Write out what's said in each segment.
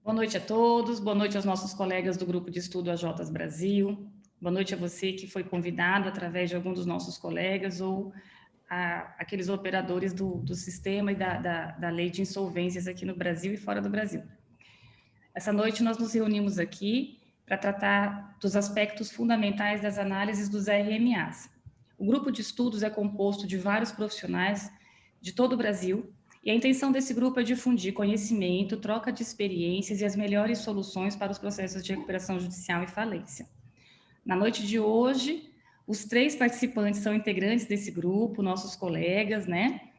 Boa noite a todos, boa noite aos nossos colegas do Grupo de Estudo AJs Brasil, boa noite a você que foi convidado através de algum dos nossos colegas ou aqueles operadores do sistema e da lei de insolvências aqui no Brasil e fora do Brasil. Essa noite nós nos reunimos aqui para tratar dos aspectos fundamentais das análises dos RMAs. O grupo de estudos é composto de vários profissionais de todo o Brasil, e a intenção desse grupo é difundir conhecimento, troca de experiências e as melhores soluções para os processos de recuperação judicial e falência. Na noite de hoje, os 3 participantes são integrantes desse grupo, nossos colegas, né?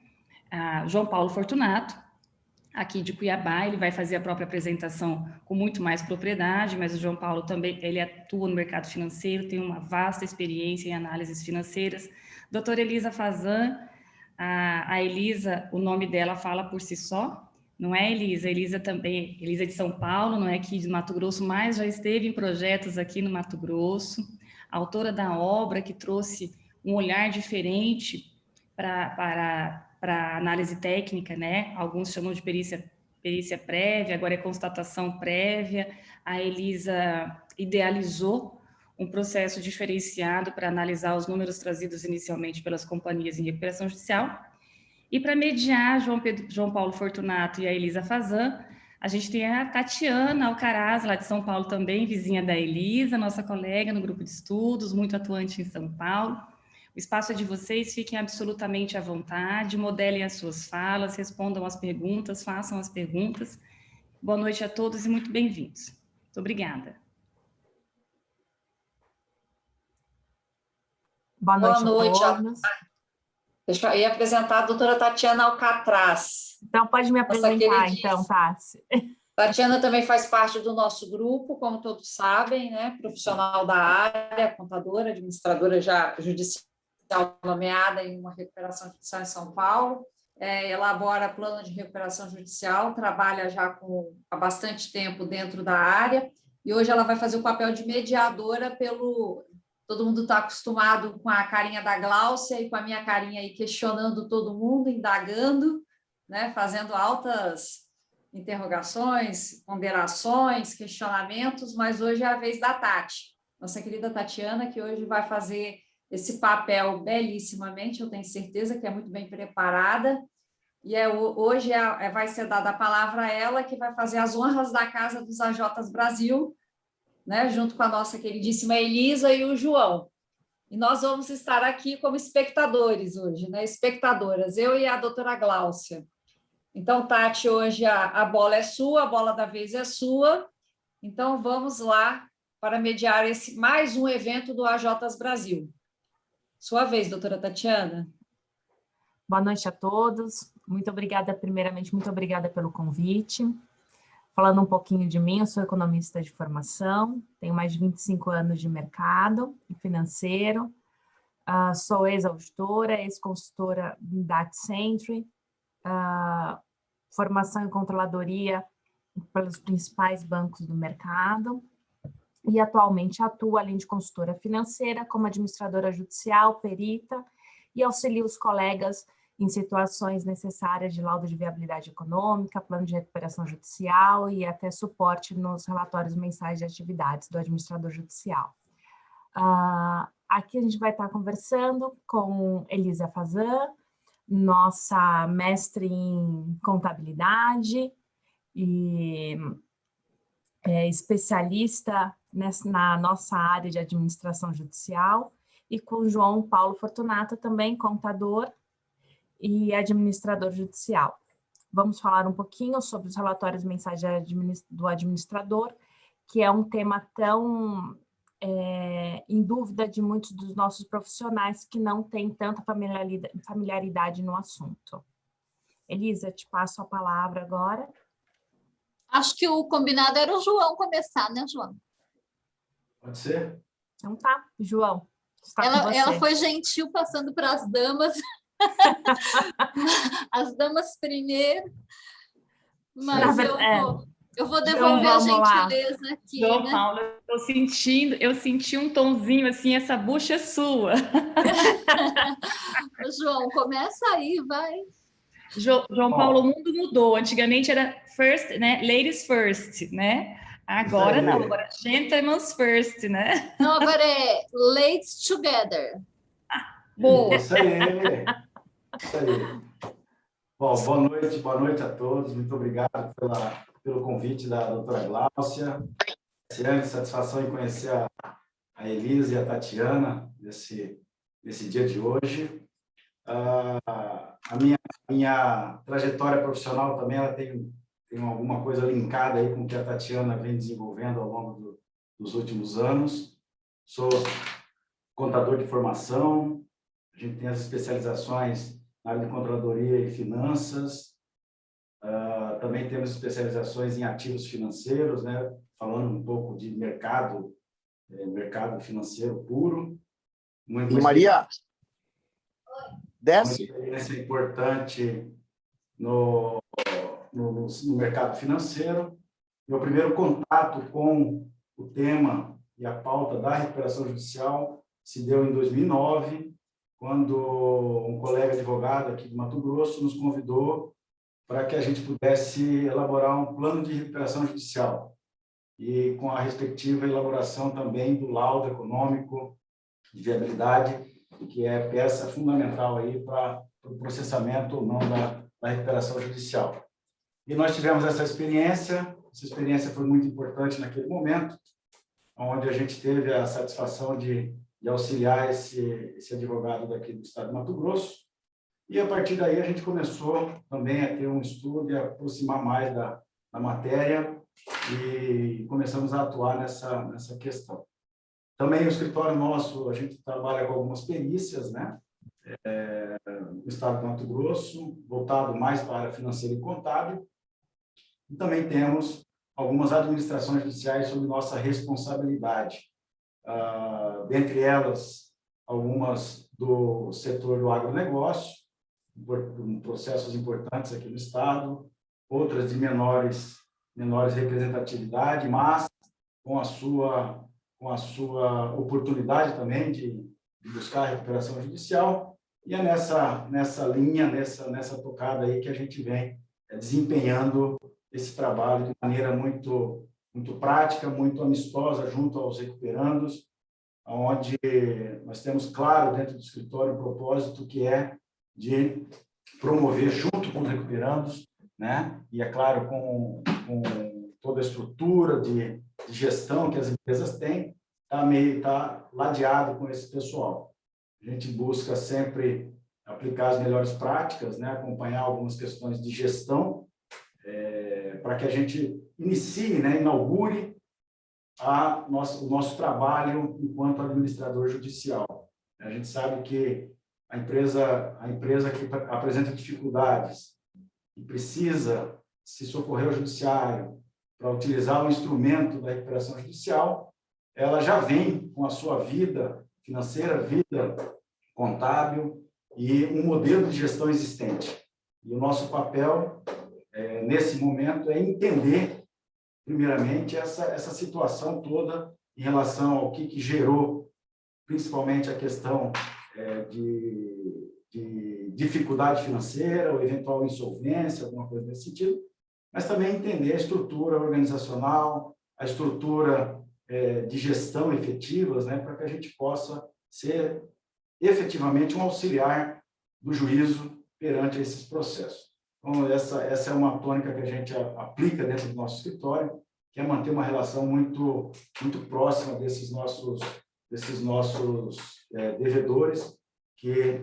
João Paulo Fortunato, aqui de Cuiabá, ele vai fazer a própria apresentação com muito mais propriedade, mas o João Paulo também, ele atua no mercado financeiro, tem uma vasta experiência em análises financeiras. Doutora Elisa Fazan, a Elisa, o nome dela fala por si só, não é, Elisa? Elisa também, Elisa de São Paulo, não é aqui de Mato Grosso, mas já esteve em projetos aqui no Mato Grosso, autora da obra que trouxe um olhar diferente para análise técnica, né? Alguns chamam de perícia prévia, agora é constatação prévia. A Elisa idealizou um processo diferenciado para analisar os números trazidos inicialmente pelas companhias em recuperação judicial. E para mediar João Paulo Fortunato e a Elisa Fazan, a gente tem a Tatiana Alcaraz, lá de São Paulo também, vizinha da Elisa, nossa colega no grupo de estudos, muito atuante em São Paulo. O espaço é de vocês, fiquem absolutamente à vontade, modelem as suas falas, respondam as perguntas, façam as perguntas. Boa noite a todos e muito bem-vindos. Muito obrigada. Boa noite a todos. Deixa eu ir apresentar a doutora Tatiana Alcatraz. Então, pode me apresentar, então, Tassi. Tatiana também faz parte do nosso grupo, como todos sabem, né? Profissional da área, contadora, administradora já judicial nomeada em uma recuperação judicial em São Paulo. Elabora plano de recuperação judicial, trabalha já há bastante tempo dentro da área, e hoje ela vai fazer o papel de mediadora todo mundo está acostumado com a carinha da Gláucia e com a minha carinha aí questionando todo mundo, indagando, né, fazendo altas interrogações, ponderações, questionamentos, mas hoje é a vez da Tati, nossa querida Tatiana, que hoje vai fazer esse papel belíssimamente, eu tenho certeza que é muito bem preparada, e hoje vai ser dada a palavra a ela, que vai fazer as honras da Casa dos AJs Brasil, né, junto com a nossa queridíssima Elisa e o João. E nós vamos estar aqui como espectadores hoje, né, espectadoras, eu e a doutora Gláucia. Então, Tati, hoje a bola é sua, a bola da vez é sua, então vamos lá para mediar mais um evento do AJs Brasil. Sua vez, doutora Tatiana. Boa noite a todos, muito obrigada, primeiramente, muito obrigada pelo convite. Falando um pouquinho de mim, eu sou economista de formação, tenho mais de 25 anos de mercado financeiro, sou ex-auditora, ex-consultora da Accenture, formação em controladoria pelos principais bancos do mercado, e atualmente atuo, além de consultora financeira, como administradora judicial, perita, e auxilio os colegas em situações necessárias de laudo de viabilidade econômica, plano de recuperação judicial e até suporte nos relatórios mensais de atividades do administrador judicial. Aqui a gente vai estar conversando com Elisa Fazan, nossa mestre em contabilidade e especialista na nossa área de administração judicial, e com João Paulo Fortunato, também contador e administrador judicial. Vamos falar um pouquinho sobre os relatórios mensais do administrador, que é um tema tão em dúvida de muitos dos nossos profissionais que não têm tanta familiaridade no assunto. Elisa, te passo a palavra agora. Acho que o combinado era o João começar, né, João? Pode ser? Então tá, João, está com você. Ela foi gentil passando para as damas, as damas primeiro, mas eu vou devolver a gentileza aqui. João né? Paulo, eu senti um tonzinho assim, essa bucha é sua. João, começa aí, vai. João Paulo, o mundo mudou. Antigamente era first, né? Ladies first, né? Agora não, agora gentlemen's first, né? Não, agora é ladies together. Boa. Isso aí. Isso aí. Bom, boa noite a todos. Muito obrigado pelo convite da doutora Gláucia. Satisfação em conhecer a Elisa e a Tatiana nesse dia de hoje. A minha trajetória profissional também ela tem alguma coisa linkada aí com o que a Tatiana vem desenvolvendo ao longo dos últimos anos. Sou contador de formação, a gente tem as especializações na área de controladoria e finanças, também temos especializações em ativos financeiros, né? Falando um pouco de mercado financeiro puro. E Maria, desce. Uma experiência importante no mercado financeiro. Meu primeiro contato com o tema e a pauta da recuperação judicial se deu em 2009, quando um colega advogado aqui de Mato Grosso nos convidou para que a gente pudesse elaborar um plano de recuperação judicial e com a respectiva elaboração também do laudo econômico de viabilidade, que é peça fundamental aí para o processamento ou não da recuperação judicial. E nós tivemos essa experiência foi muito importante naquele momento, onde a gente teve a satisfação de auxiliar esse advogado daqui do estado de Mato Grosso, e a partir daí a gente começou também a ter um estudo e a aproximar mais da matéria, e começamos a atuar nessa questão. Também o escritório nosso, a gente trabalha com algumas perícias, né? No estado de Mato Grosso, voltado mais para a área financeira e contábil. E também temos algumas administrações judiciais sob nossa responsabilidade. Dentre elas, algumas do setor do agronegócio, processos importantes aqui no estado, outras de menores representatividade, mas com a sua oportunidade também de buscar a recuperação judicial, e é nessa linha, nessa tocada aí que a gente vem desempenhando esse trabalho de maneira muito prática, muito amistosa junto aos recuperandos, onde nós temos claro dentro do escritório o propósito que é de promover junto com os recuperandos, né? E é claro com toda a estrutura de gestão que as empresas têm, está ladeado com esse pessoal. A gente busca sempre aplicar as melhores práticas, né? Acompanhar algumas questões de gestão, para que a gente inicie, né? Inaugure o nosso trabalho enquanto administrador judicial. A gente sabe que a empresa que apresenta dificuldades e precisa se socorrer ao judiciário para utilizar o instrumento da recuperação judicial, ela já vem com a sua vida financeira, vida contábil e um modelo de gestão existente. E o nosso papel, nesse momento, é entender, primeiramente, essa situação toda em relação ao que gerou, principalmente a questão de dificuldade financeira ou eventual insolvência, alguma coisa nesse sentido, mas também entender a estrutura organizacional, a estrutura de gestão efetivas, né, para que a gente possa ser efetivamente um auxiliar do juízo perante esses processos. Então, essa é uma tônica que a gente aplica dentro do nosso escritório, que é manter uma relação muito próxima desses nossos devedores que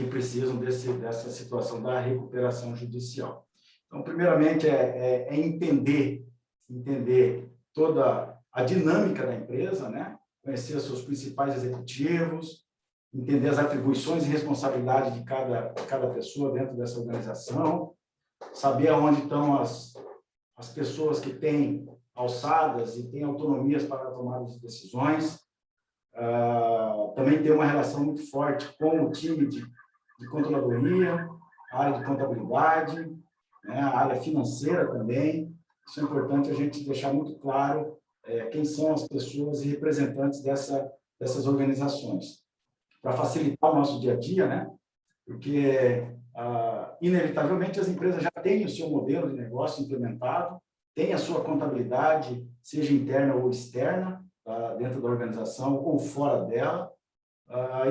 precisam dessa situação da recuperação judicial. Então, primeiramente, é entender toda a dinâmica da empresa, né? Conhecer os seus principais executivos, entender as atribuições e responsabilidades de cada pessoa dentro dessa organização, saber aonde estão as pessoas que têm alçadas e têm autonomias para a tomada de decisões, também ter uma relação muito forte com o time de controladoria, a área de contabilidade, né, a área financeira também. Isso é importante a gente deixar muito claro quem são as pessoas e representantes dessas organizações, para facilitar o nosso dia a dia, né? Porque inevitavelmente, as empresas já têm o seu modelo de negócio implementado, têm a sua contabilidade, seja interna ou externa, dentro da organização ou fora dela.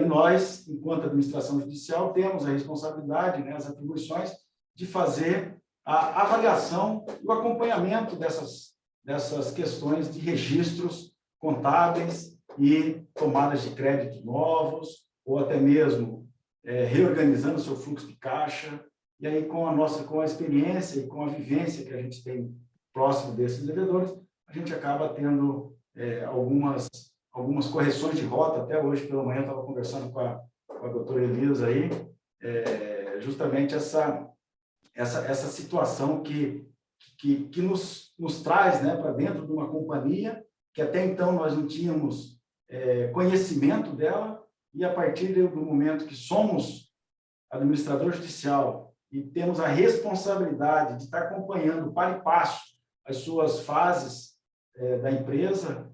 E nós, enquanto administração judicial, temos a responsabilidade, né, as atribuições de fazer a avaliação e o acompanhamento dessas questões de registros contábeis e tomadas de crédito novos, ou até mesmo reorganizando o seu fluxo de caixa. E aí, com a experiência e com a vivência que a gente tem próximo desses devedores, a gente acaba tendo algumas correções de rota. Até hoje pela manhã eu estava conversando com a doutora Elisa aí, justamente essa situação que nos traz, né, para dentro de uma companhia que até então nós não tínhamos conhecimento dela, e a partir do momento que somos administrador judicial e temos a responsabilidade de estar acompanhando para e passo as suas fases da empresa,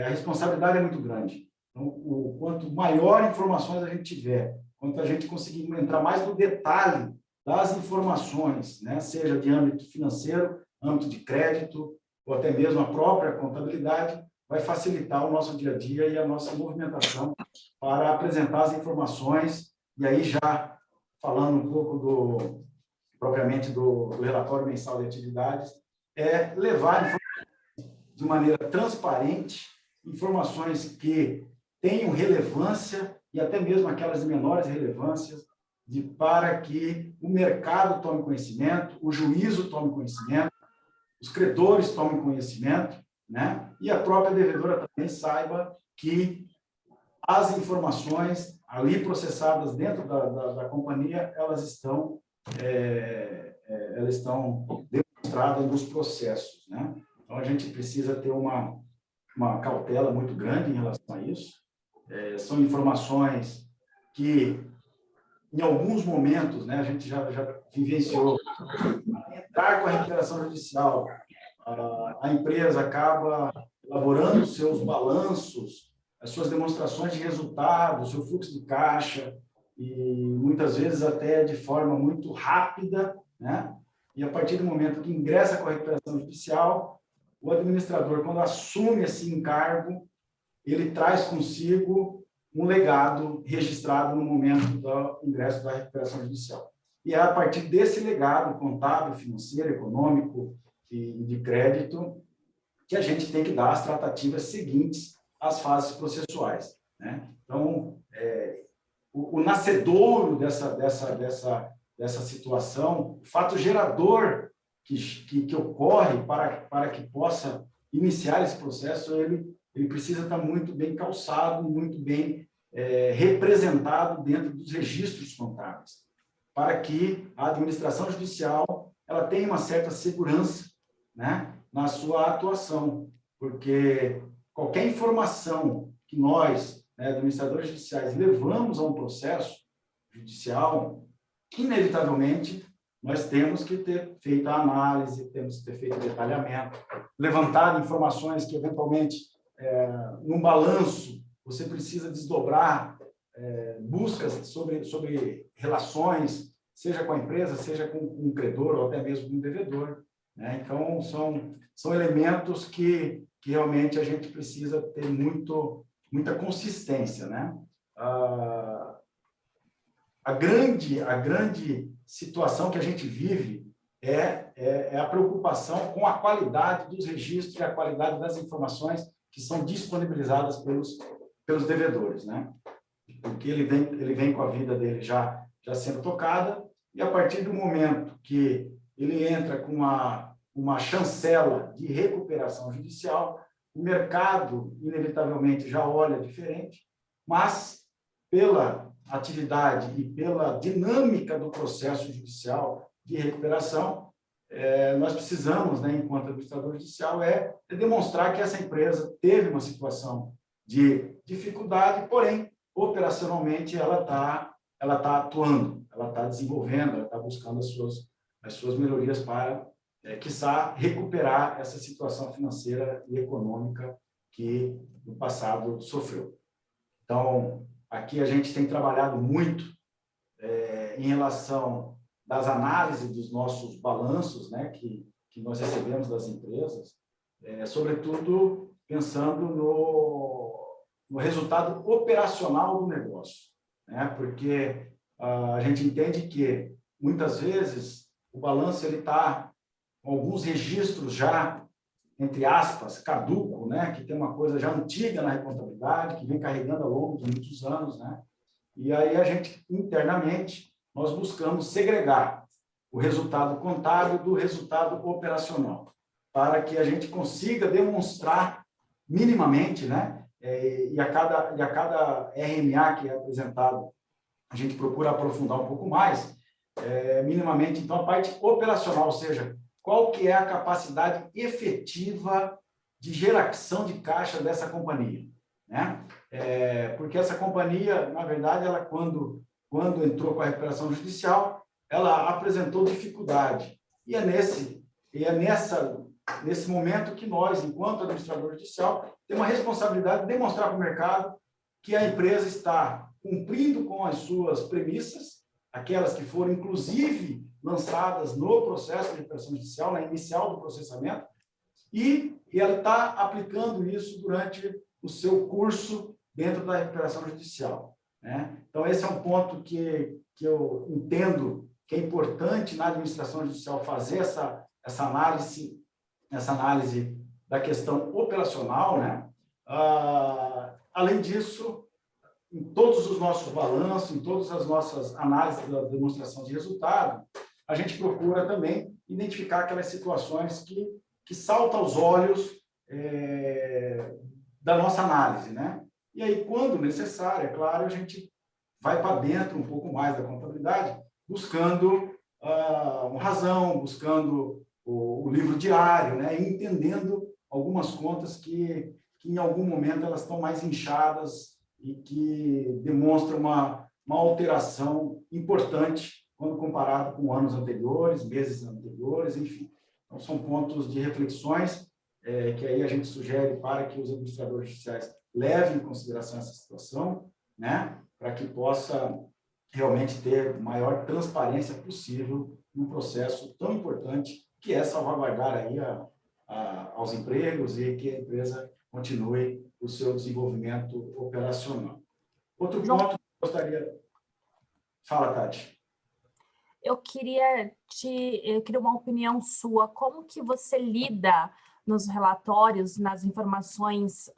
a responsabilidade é muito grande. Então, quanto maior informações a gente tiver, quanto a gente conseguir entrar mais no detalhe das informações, né, seja de âmbito financeiro, âmbito de crédito, ou até mesmo a própria contabilidade, vai facilitar o nosso dia a dia e a nossa movimentação para apresentar as informações. E aí, já falando um pouco propriamente do relatório mensal de atividades, levar de maneira transparente informações que tenham relevância, e até mesmo aquelas de menores relevâncias, para que o mercado tome conhecimento, o juízo tome conhecimento, os credores tomem conhecimento, né? E a própria devedora também saiba que as informações ali processadas dentro da companhia, elas estão demonstradas nos processos, né? Então, a gente precisa ter uma cautela muito grande em relação a isso. São informações que, em alguns momentos, né, a gente já vivenciou, entrar com a recuperação judicial, a empresa acaba elaborando os seus balanços, as suas demonstrações de resultados, o seu fluxo de caixa, e muitas vezes até de forma muito rápida, né? E a partir do momento que ingressa com a recuperação judicial, o administrador, quando assume esse encargo, ele traz consigo um legado registrado no momento do ingresso da recuperação judicial. E é a partir desse legado contábil, financeiro, econômico e de crédito que a gente tem que dar as tratativas seguintes às fases processuais, né? Então, o nascedouro dessa situação, o fato gerador que ocorre para que possa iniciar esse processo, ele precisa estar muito bem calçado, muito bem representado dentro dos registros contábeis, para que a administração judicial ela tenha uma certa segurança, né, na sua atuação, porque qualquer informação que nós, né, administradores judiciais, levamos a um processo judicial, inevitavelmente, nós temos que ter feito a análise, temos que ter feito o detalhamento, levantado informações que, eventualmente, num balanço, você precisa desdobrar buscas sobre relações, seja com a empresa, seja com um credor, ou até mesmo com um devedor, né? Então, são elementos que realmente a gente precisa ter muita consistência, né? A grande situação que a gente vive é a preocupação com a qualidade dos registros e a qualidade das informações que são disponibilizadas pelos devedores, né? Porque ele vem com a vida dele já sendo tocada, e a partir do momento que ele entra com uma chancela de recuperação judicial, o mercado, inevitavelmente, já olha diferente, mas pela atividade e pela dinâmica do processo judicial de recuperação, nós precisamos, né, enquanto administrador judicial, demonstrar que essa empresa teve uma situação de dificuldade, porém, operacionalmente, ela está atuando, ela está desenvolvendo, ela está buscando as suas melhorias para, quiçá, recuperar essa situação financeira e econômica que no passado sofreu. Então, aqui a gente tem trabalhado muito em relação das análises dos nossos balanços, né, que nós recebemos das empresas, sobretudo pensando no resultado operacional do negócio, né? Porque a gente entende que, muitas vezes, o balanço está com alguns registros já, entre aspas, caduco, né? Que tem uma coisa já antiga na contabilidade, que vem carregando ao longo de muitos anos, né? E aí a gente, internamente, nós buscamos segregar o resultado contábil do resultado operacional, para que a gente consiga demonstrar minimamente, né? E a cada RMA que é apresentado, a gente procura aprofundar um pouco mais, minimamente, então, a parte operacional, ou seja, qual que é a capacidade efetiva de geração de caixa dessa companhia, né? Porque essa companhia, na verdade, ela quando entrou com a recuperação judicial, ela apresentou dificuldade. E é nesse momento que nós, enquanto administrador judicial, temos uma responsabilidade de demonstrar para o mercado que a empresa está cumprindo com as suas premissas, aquelas que foram, inclusive, lançadas no processo de recuperação judicial, na inicial do processamento, e ela está aplicando isso durante o seu curso dentro da recuperação judicial, né? Então, esse é um ponto que eu entendo que é importante na administração judicial fazer essa análise da questão operacional, né? Além disso, em todos os nossos balanços, em todas as nossas análises da demonstração de resultado, a gente procura também identificar aquelas situações que saltam aos olhos da nossa análise, né? E aí, quando necessário, é claro, a gente vai para dentro um pouco mais da contabilidade, buscando uma razão, buscando o livro diário, né? E entendendo algumas contas que em algum momento elas estão mais inchadas e que demonstram uma alteração importante quando comparado com anos anteriores, meses anteriores, enfim. Então, são pontos de reflexões que aí a gente sugere para que os administradores judiciais levem em consideração essa situação, né? Para que possa realmente ter maior transparência possível num processo tão importante que é salvaguardar aí aos empregos e que a empresa continue o seu desenvolvimento operacional. Outro ponto que eu gostaria... Fala, Tati. Eu queria uma opinião sua. Como que você lida nos relatórios, nas informações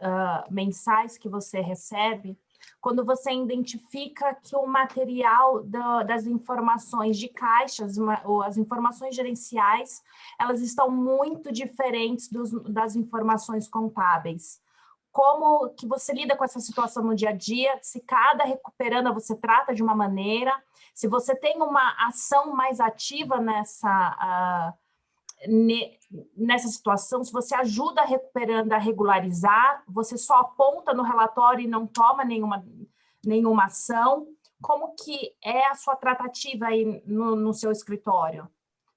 mensais que você recebe, quando você identifica que o material das informações de caixas, ou as informações gerenciais, elas estão muito diferentes das informações contábeis? Como que você lida com essa situação no dia a dia? Se cada recuperanda você trata de uma maneira, se você tem uma ação mais ativa nessa situação, se você ajuda a recuperanda a regularizar, você só aponta no relatório e não toma nenhuma ação, como que é a sua tratativa aí no seu escritório?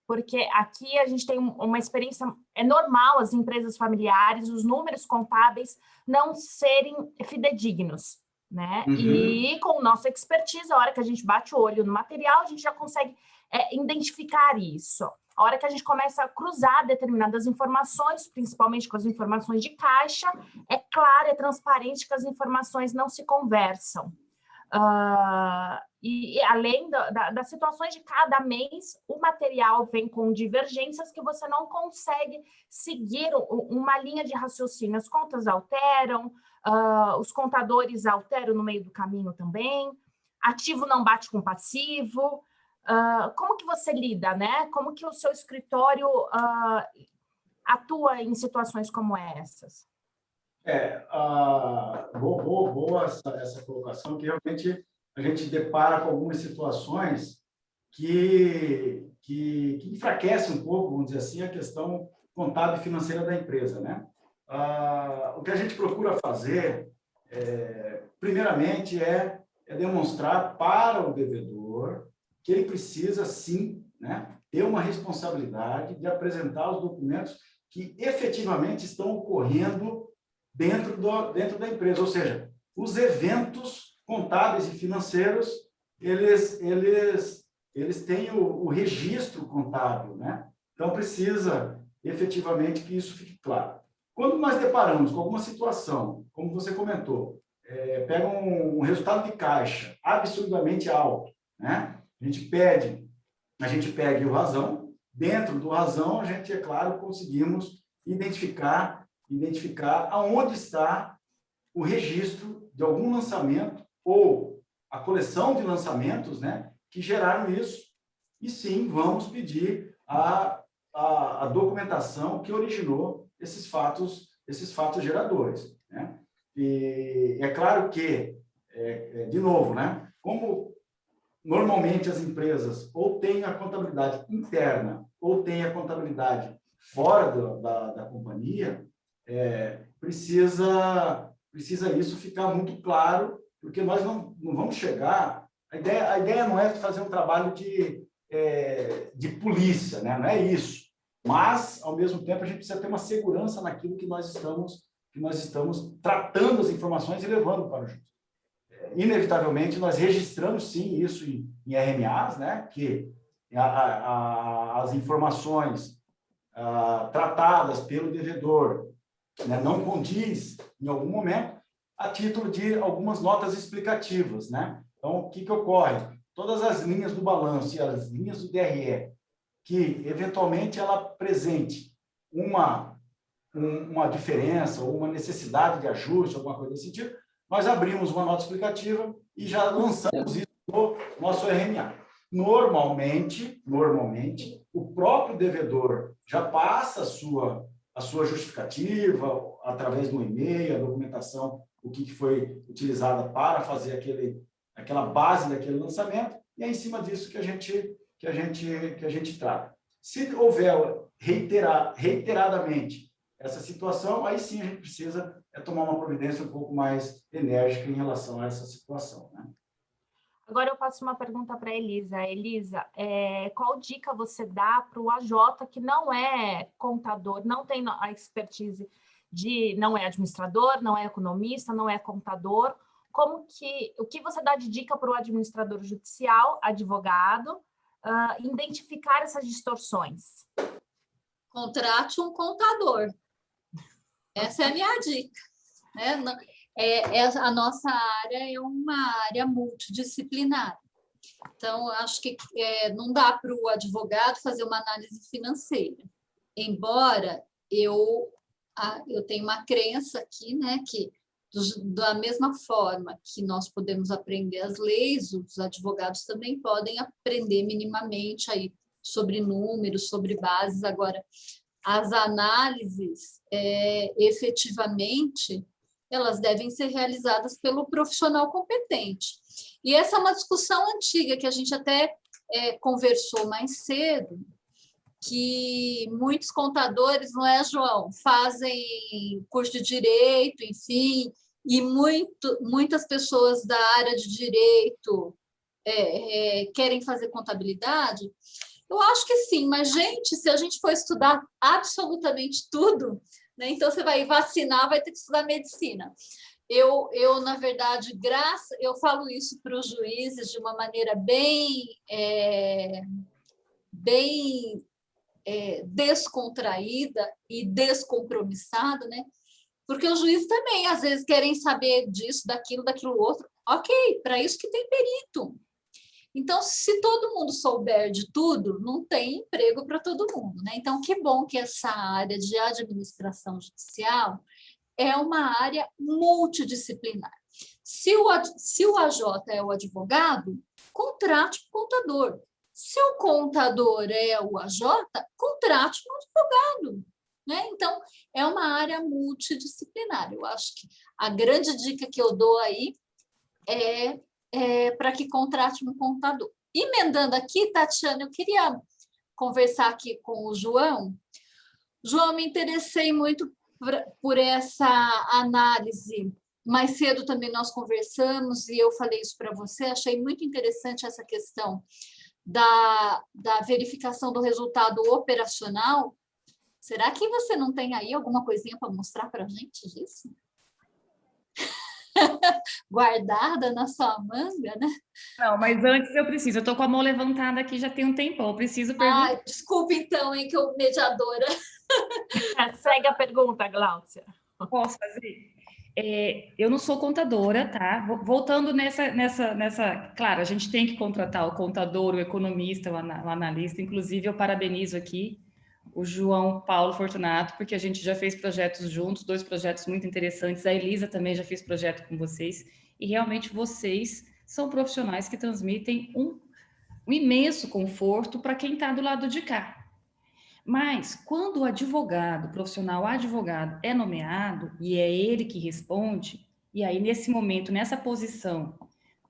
Porque aqui a gente tem uma experiência, é normal as empresas familiares, os números contábeis não serem fidedignos, né? Uhum. E com nossa expertise, a hora que a gente bate o olho no material, a gente já consegue identificar isso. A hora que a gente começa a cruzar determinadas informações, principalmente com as informações de caixa, é claro, é transparente que as informações não se conversam. E além das situações de cada mês, o material vem com divergências que você não consegue seguir uma linha de raciocínio. As contas alteram, os contadores alteram no meio do caminho também, ativo não bate com passivo. Como que você lida, né? Como que o seu escritório atua em situações como essas? Boa essa colocação, que realmente a gente depara com algumas situações que enfraquecem um pouco, vamos dizer assim, a questão contábil e financeira da empresa, né? O que a gente procura fazer, primeiramente, é demonstrar para o devedor que ele precisa, sim, né, ter uma responsabilidade de apresentar os documentos que efetivamente estão ocorrendo dentro da empresa, ou seja, os eventos contábeis e financeiros, eles eles têm o registro contábil, né? Então, precisa efetivamente que isso fique claro. Quando nós deparamos com alguma situação, como você comentou, pega um resultado de caixa absurdamente alto, né? A gente pede o razão. Dentro do razão, a gente, é claro, conseguimos identificar aonde está o registro de algum lançamento ou a coleção de lançamentos, né, que geraram isso. E sim, vamos pedir a documentação que originou esses fatos geradores, né? E é claro que, de novo, né, como normalmente as empresas ou têm a contabilidade interna ou têm a contabilidade fora da companhia, precisa isso ficar muito claro, porque nós não vamos chegar... A ideia não é fazer um trabalho de polícia, né? Não é isso. Mas, ao mesmo tempo, a gente precisa ter uma segurança naquilo que nós estamos tratando as informações e levando para o juiz. Inevitavelmente, nós registramos, sim, isso em RMAs, né? Que as informações tratadas pelo devedor, né, não condiz, em algum momento, a título de algumas notas explicativas, né? Então, o que ocorre? Todas as linhas do balanço e as linhas do DRE, que, eventualmente, ela apresente uma diferença ou uma necessidade de ajuste, alguma coisa desse tipo, nós abrimos uma nota explicativa e já lançamos isso no nosso RMA. Normalmente, o próprio devedor já passa a sua justificativa através do e-mail, a documentação, o que foi utilizada para fazer aquela base daquele lançamento, e é em cima disso que a gente trata. Se houver reiteradamente essa situação, aí sim a gente precisa tomar uma providência um pouco mais enérgica em relação a essa situação, né? Agora eu passo uma pergunta para a Elisa. Elisa, qual dica você dá para o AJ que não é contador, não tem a expertise não é administrador, não é economista, não é contador? O que você dá de dica para o administrador judicial, advogado, identificar essas distorções? Contrate um contador. Essa é a minha dica, né? A nossa área é uma área multidisciplinar. Então, acho que não dá para o advogado fazer uma análise financeira. Embora eu tenha uma crença aqui, né, que da mesma forma que nós podemos aprender as leis, os advogados também podem aprender minimamente aí sobre números, sobre bases. Agora, as análises, efetivamente, elas devem ser realizadas pelo profissional competente. E essa é uma discussão antiga, que a gente até conversou mais cedo, que muitos contadores, não é, João, fazem curso de direito, enfim, e muitas pessoas da área de direito querem fazer contabilidade. Eu acho que sim, mas, gente, se a gente for estudar absolutamente tudo, né, então você vai vacinar, vai ter que estudar medicina. Eu na verdade, eu falo isso para os juízes de uma maneira bem descontraída e descompromissada, né? Porque os juízes também, às vezes, querem saber disso, daquilo outro. Ok, para isso que tem perito. Então, se todo mundo souber de tudo, não tem emprego para todo mundo, né? Então, que bom que essa área de administração judicial é uma área multidisciplinar. Se o AJ é o advogado, contrate um contador. Se o contador é o AJ, contrate um advogado, né? Então, é uma área multidisciplinar. Eu acho que a grande dica que eu dou aí é para que contrate um contador. Emendando aqui, Tatiana, eu queria conversar aqui com o João. João, me interessei muito por essa análise. Mais cedo também nós conversamos e eu falei isso para você. Achei muito interessante essa questão da verificação do resultado operacional. Será que você não tem aí alguma coisinha para mostrar para a gente disso? guardada na sua manga, né? Não, mas antes eu preciso. Eu estou com a mão levantada aqui já tem um tempão. Eu preciso perguntar. Ah, desculpa então, hein, que eu mediadora. Segue a pergunta, Gláucia. Posso fazer? Eu não sou contadora, tá? Voltando nessa. Claro, a gente tem que contratar o contador, o economista, o analista. Inclusive, eu parabenizo aqui o João Paulo Fortunato, porque a gente já fez projetos juntos, 2 projetos muito interessantes. A Elisa também já fez projeto com vocês. E realmente vocês são profissionais que transmitem um imenso conforto para quem está do lado de cá. Mas, quando o advogado, profissional advogado, é nomeado, e é ele que responde, e aí, nesse momento, nessa posição,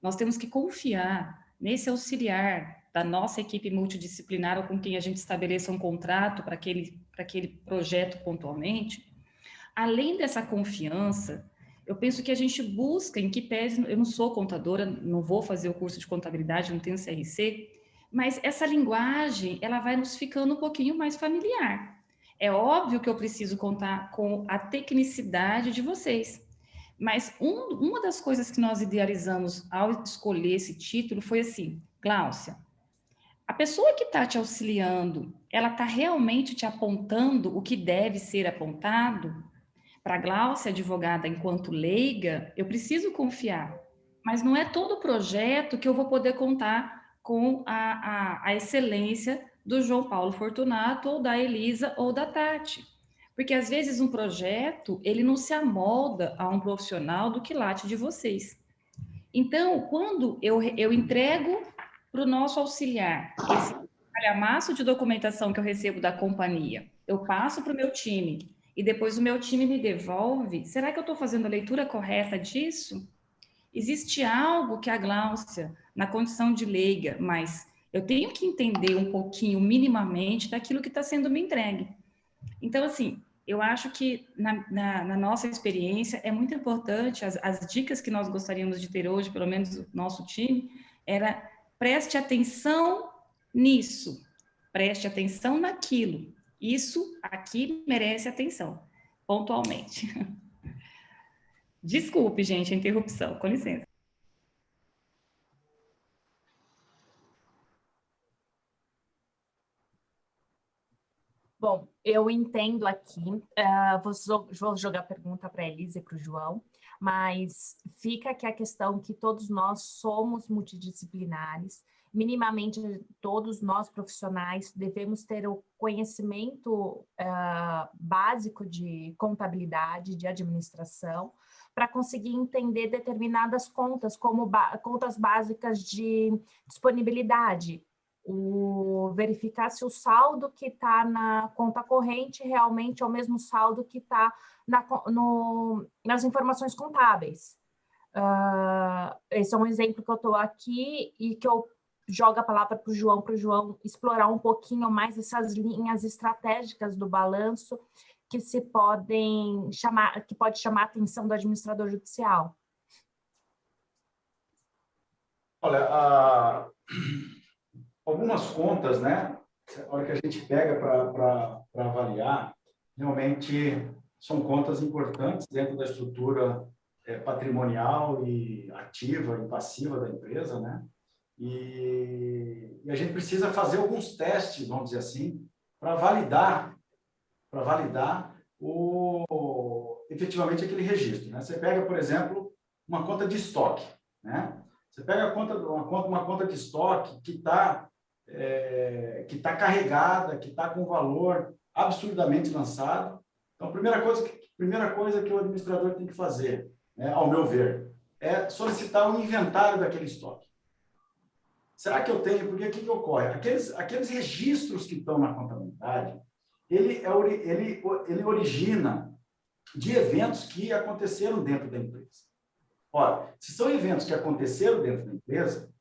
nós temos que confiar nesse auxiliar da nossa equipe multidisciplinar ou com quem a gente estabeleça um contrato para aquele projeto pontualmente. Além dessa confiança, eu penso que a gente busca, em que pese, eu não sou contadora, não vou fazer o curso de contabilidade, não tenho CRC, mas essa linguagem, ela vai nos ficando um pouquinho mais familiar. É óbvio que eu preciso contar com a tecnicidade de vocês, mas uma das coisas que nós idealizamos ao escolher esse título foi assim, Gláucia, a pessoa que está te auxiliando, ela está realmente te apontando o que deve ser apontado? Para a Gláucia, advogada, enquanto leiga, eu preciso confiar, mas não é todo projeto que eu vou poder contar com a excelência do João Paulo Fortunato, ou da Elisa, ou da Tati. Porque, às vezes, um projeto, ele não se amolda a um profissional do quilate de vocês. Então, quando eu entrego para o nosso auxiliar esse calhamaço de documentação que eu recebo da companhia, eu passo para o meu time, e depois o meu time me devolve, será que eu estou fazendo a leitura correta disso? Existe algo que a Gláucia, na condição de leiga, mas eu tenho que entender um pouquinho, minimamente, daquilo que está sendo me entregue. Então, assim, eu acho que na nossa experiência é muito importante, as dicas que nós gostaríamos de ter hoje, pelo menos o nosso time, era preste atenção nisso, preste atenção naquilo. Isso aqui merece atenção, pontualmente. Desculpe, gente, a interrupção, com licença. Bom, eu entendo aqui, vou jogar a pergunta para a Elisa e para o João, mas fica aqui a questão que todos nós somos multidisciplinares, minimamente todos nós profissionais devemos ter o conhecimento básico de contabilidade, de administração, para conseguir entender determinadas contas, como contas básicas de disponibilidade, verificar se o saldo que está na conta corrente realmente é o mesmo saldo que está nas informações contábeis. Esse é um exemplo que eu estou aqui e que eu jogo a palavra para o João explorar um pouquinho mais essas linhas estratégicas do balanço que pode chamar a atenção do administrador judicial. Olha, algumas contas, né? A hora que a gente pega para avaliar, realmente são contas importantes dentro da estrutura patrimonial e ativa e passiva da empresa, né? E a gente precisa fazer alguns testes, vamos dizer assim, para validar efetivamente aquele registro, né? Você pega, por exemplo, uma conta de estoque, né? Você pega uma conta de estoque que está carregada, que está com valor absurdamente lançado. Então, a primeira coisa que o administrador tem que fazer, né, ao meu ver, é solicitar um inventário daquele estoque. Será que eu tenho? Porque o que ocorre? Aqueles registros que estão na contabilidade, ele origina de eventos que aconteceram dentro da empresa. Ora, se são eventos que aconteceram dentro da empresa,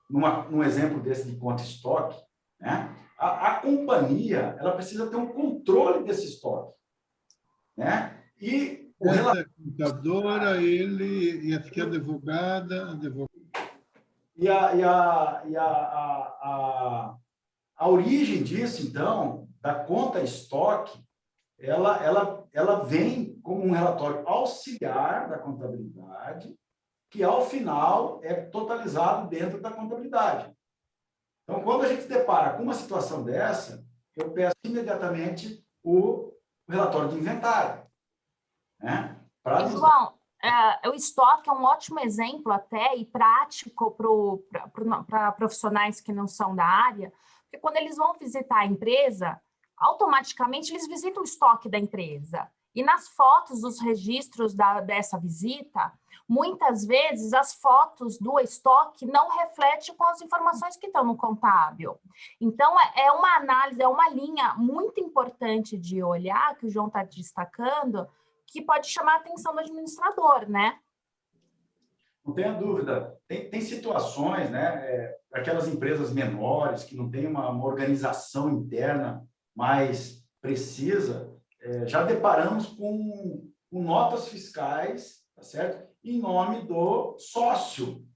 num exemplo desse de conta estoque, né, a companhia ela precisa ter um controle desse estoque, né? E o essa contadora, ele e aqui a advogada. E a origem disso, então, da conta estoque, ela vem como um relatório auxiliar da contabilidade, que, ao final, é totalizado dentro da contabilidade. Então, quando a gente se depara com uma situação dessa, eu peço imediatamente o relatório de inventário, né? E, João, o estoque é um ótimo exemplo até e prático para profissionais que não são da área, porque quando eles vão visitar a empresa, automaticamente eles visitam o estoque da empresa. E nas fotos dos registros dessa visita, muitas vezes as fotos do estoque não refletem com as informações que estão no contábil. Então, é uma análise, é uma linha muito importante de olhar, que o João está destacando, que pode chamar a atenção do administrador, né? Não tenha dúvida. Tem situações, né? Aquelas empresas menores que não têm uma organização interna mais precisa, já deparamos com notas fiscais, tá certo? Em nome do sócio.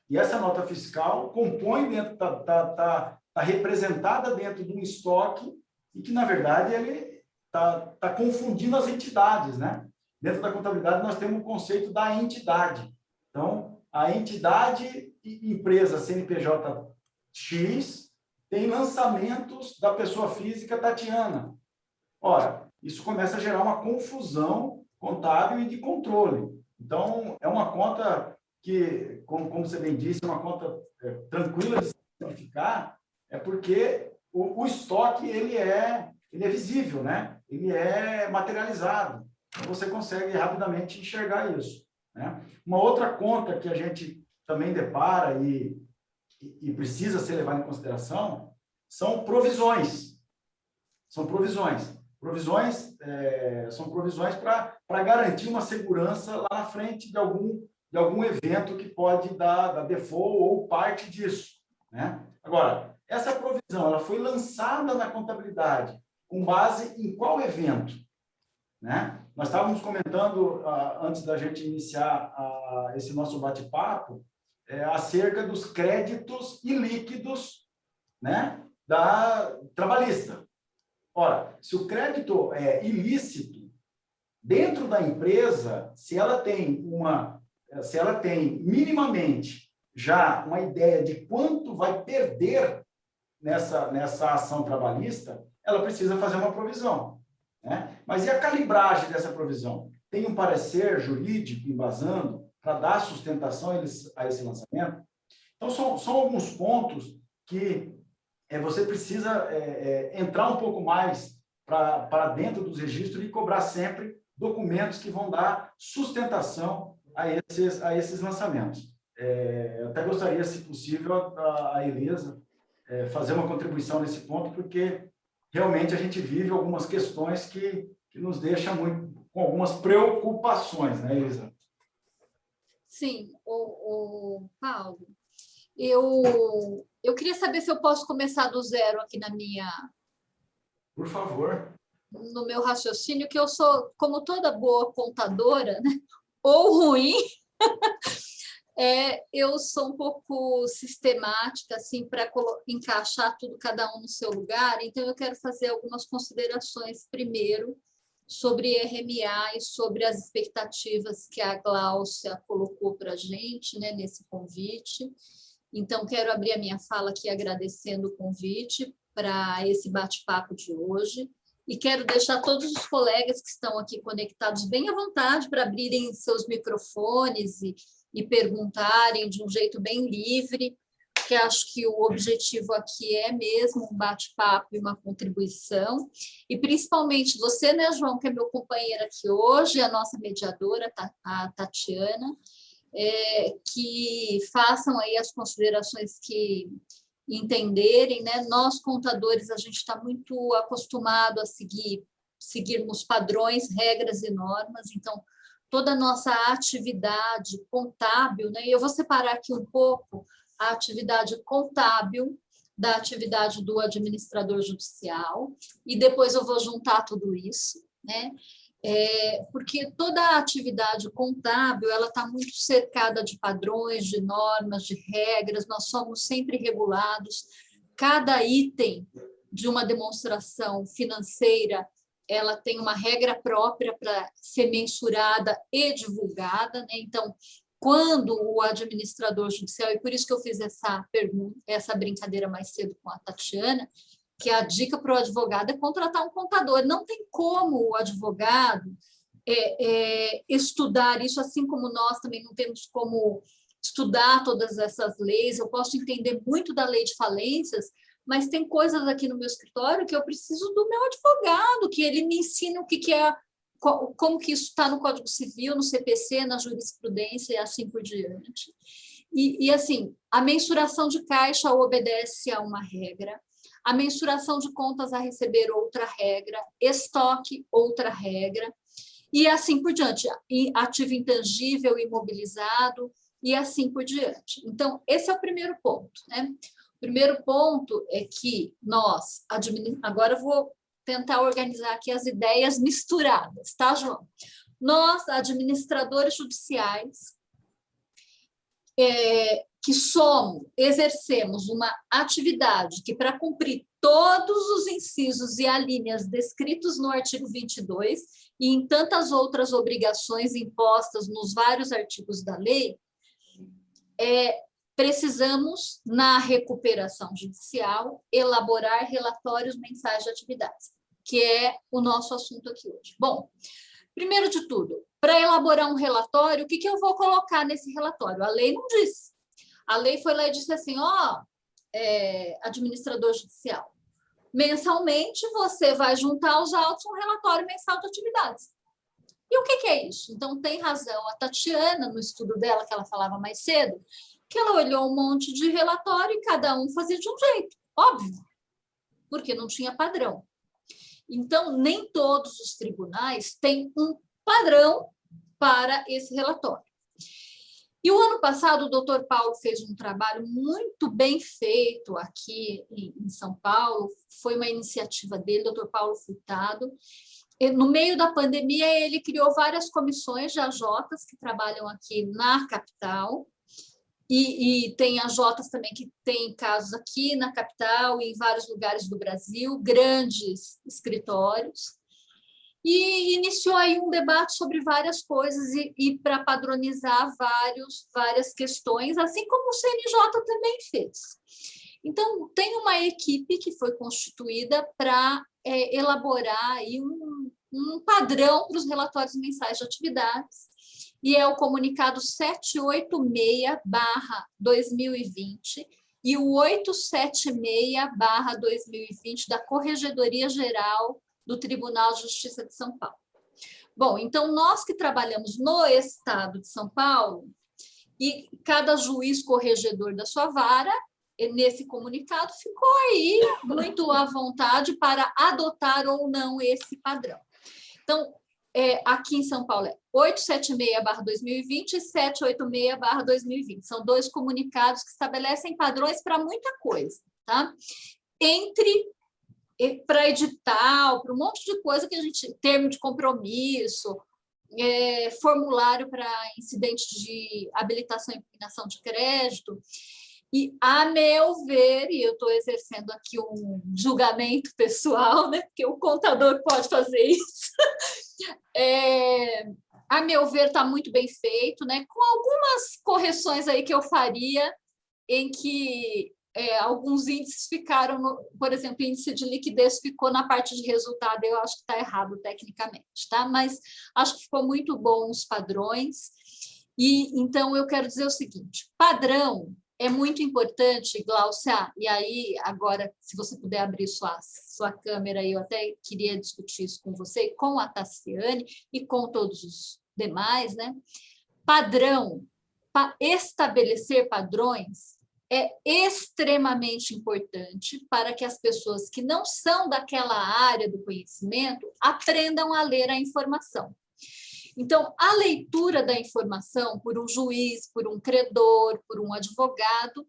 E essa nota fiscal compõe dentro, está representada dentro de um estoque e que, na verdade, ele está confundindo as entidades, né? Dentro da contabilidade, nós temos o conceito da entidade. Então, a entidade e empresa CNPJ X tem lançamentos da pessoa física Tatiana. Ora, isso começa a gerar uma confusão contábil e de controle. Então, é uma conta que, como você bem disse, é uma conta tranquila de simplificar, porque o estoque ele é visível, né? Ele é materializado. Então, você consegue rapidamente enxergar isso, né? Uma outra conta que a gente também depara e precisa ser levada em consideração são provisões. São provisões. São provisões para garantir uma segurança lá na frente de algum evento que pode dar default ou parte disso, né? Agora, essa provisão ela foi lançada na contabilidade com base em qual evento, né? Nós estávamos comentando, antes da gente iniciar esse nosso bate-papo, acerca dos créditos ilíquidos, né, da trabalhista. Ora, se o crédito é ilícito, dentro da empresa, se ela tem minimamente já uma ideia de quanto vai perder nessa ação trabalhista, ela precisa fazer uma provisão, né? Mas e a calibragem dessa provisão? Tem um parecer jurídico embasando para dar sustentação a esse lançamento? Então, são alguns pontos que você precisa entrar um pouco mais para dentro dos registros e cobrar sempre documentos que vão dar sustentação a esses lançamentos. Eu até gostaria, se possível, a Elisa fazer uma contribuição nesse ponto, porque realmente a gente vive algumas questões que nos deixam com algumas preocupações, né, Elisa? Sim, Paulo, eu queria saber se eu posso começar do zero aqui Por favor. No meu raciocínio, que eu sou, como toda boa contadora, né, ou ruim, eu sou um pouco sistemática, assim, para encaixar tudo, cada um no seu lugar. Então, eu quero fazer algumas considerações primeiro sobre RMA e sobre as expectativas que a Gláucia colocou para a gente, né, nesse convite. Então, quero abrir a minha fala aqui agradecendo o convite para esse bate-papo de hoje. E quero deixar todos os colegas que estão aqui conectados bem à vontade para abrirem seus microfones e perguntarem de um jeito bem livre, porque acho que o objetivo aqui é mesmo um bate-papo e uma contribuição. E principalmente você, né, João, que é meu companheiro aqui hoje, a nossa mediadora, a Tatiana, que façam aí as considerações que entenderem, né? Nós, contadores, a gente está muito acostumado a seguirmos padrões, regras e normas, então, toda a nossa atividade contábil, né? E eu vou separar aqui um pouco a atividade contábil da atividade do administrador judicial, e depois eu vou juntar tudo isso, né? Porque toda a atividade contábil ela está muito cercada de padrões, de normas, de regras, nós somos sempre regulados, cada item de uma demonstração financeira ela tem uma regra própria para ser mensurada e divulgada, né? Então, quando o administrador judicial, e por isso que eu fiz essa pergunta, essa brincadeira mais cedo com a Tatiana, que a dica para o advogado é contratar um contador. Não tem como o advogado estudar isso, assim como nós também não temos como estudar todas essas leis. Eu posso entender muito da lei de falências, mas tem coisas aqui no meu escritório que eu preciso do meu advogado, que ele me ensine o que é, como que isso está no Código Civil, no CPC, na jurisprudência e assim por diante. E assim, a mensuração de caixa obedece a uma regra, a mensuração de contas a receber outra regra, estoque outra regra, e assim por diante, e ativo intangível, imobilizado, e assim por diante. Então, esse é o primeiro ponto, né? O primeiro ponto é que nós, agora eu vou tentar organizar aqui as ideias misturadas, tá, João? Nós, administradores judiciais, que exercemos uma atividade que, para cumprir todos os incisos e alíneas descritos no artigo 22 e em tantas outras obrigações impostas nos vários artigos da lei, precisamos, na recuperação judicial, elaborar relatórios mensais de atividades, que é o nosso assunto aqui hoje. Bom, primeiro de tudo, para elaborar um relatório, o que eu vou colocar nesse relatório? A lei não diz. A lei foi lá e disse assim, administrador judicial, mensalmente você vai juntar aos autos um relatório mensal de atividades. E o que é isso? Então, tem razão a Tatiana, no estudo dela, que ela falava mais cedo, que ela olhou um monte de relatório e cada um fazia de um jeito, óbvio, porque não tinha padrão. Então, nem todos os tribunais têm um padrão para esse relatório. E o ano passado, o doutor Paulo fez um trabalho muito bem feito aqui em São Paulo, foi uma iniciativa dele, doutor Paulo Furtado. No meio da pandemia, ele criou várias comissões de AJs que trabalham aqui na capital, e tem AJs também que tem casos aqui na capital e em vários lugares do Brasil, grandes escritórios. E iniciou aí um debate sobre várias coisas e para padronizar várias questões, assim como o CNJ também fez. Então, tem uma equipe que foi constituída para elaborar aí um padrão para os relatórios mensais de atividades, e é o comunicado 786/2020 e o 876/2020 da Corregedoria Geral do Tribunal de Justiça de São Paulo. Bom, então, nós que trabalhamos no Estado de São Paulo, e cada juiz corregedor da sua vara, nesse comunicado, ficou aí muito à vontade para adotar ou não esse padrão. Então, aqui em São Paulo é 876/2020 e 786/2020. São dois comunicados que estabelecem padrões para muita coisa, tá? Para edital, para um monte de coisa que a gente, termo de compromisso, formulário para incidente de habilitação e impugnação de crédito. E, a meu ver, e eu estou exercendo aqui um julgamento pessoal, né, porque o contador pode fazer isso, a meu ver, está muito bem feito, né, com algumas correções aí que eu faria, em que alguns índices ficaram, por exemplo, o índice de liquidez ficou na parte de resultado, eu acho que está errado tecnicamente, tá? Mas acho que ficou muito bom os padrões, e então eu quero dizer o seguinte, padrão é muito importante, Glaucia, e aí agora, se você puder abrir sua câmera, eu até queria discutir isso com você, com a Tassiane e com todos os demais, né? Padrão, estabelecer padrões é extremamente importante para que as pessoas que não são daquela área do conhecimento aprendam a ler a informação. Então, a leitura da informação por um juiz, por um credor, por um advogado,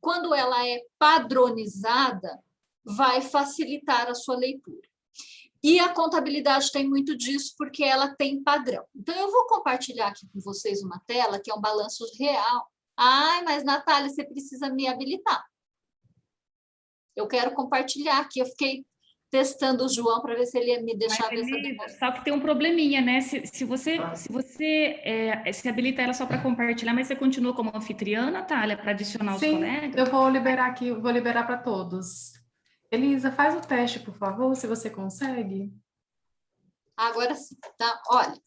quando ela é padronizada, vai facilitar a sua leitura. E a contabilidade tem muito disso, porque ela tem padrão. Então, eu vou compartilhar aqui com vocês uma tela, que é um balanço real. Ai, mas, Natália, você precisa me habilitar. Eu quero compartilhar aqui. Eu fiquei testando o João para ver se ele ia me deixar ver essa demonstração. Só que tem um probleminha, né? Se você se habilita ela só para compartilhar, mas você continua como anfitriã, Thalia, para adicionar os colegas? Eu vou liberar aqui, vou liberar para todos. Elisa, faz o teste, por favor, se você consegue. Agora sim, tá? Olha,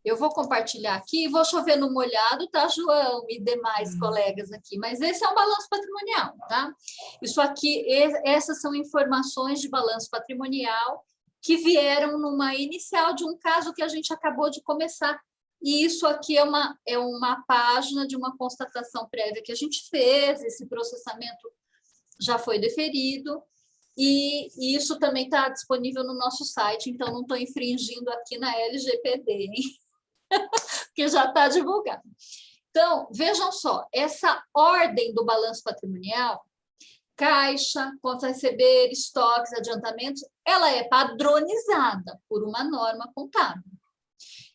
eu vou compartilhar aqui e vou chover no molhado, tá, João e demais colegas aqui, mas esse é um balanço patrimonial, tá? Isso aqui, essas são informações de balanço patrimonial que vieram numa inicial de um caso que a gente acabou de começar. E isso aqui é uma página de uma constatação prévia que a gente fez, esse processamento já foi deferido, e isso também está disponível no nosso site, então não estou infringindo aqui na LGPD, hein? Porque já está divulgado. Então, vejam só, essa ordem do balanço patrimonial, caixa, contas a receber, estoques, adiantamentos, ela é padronizada por uma norma contábil.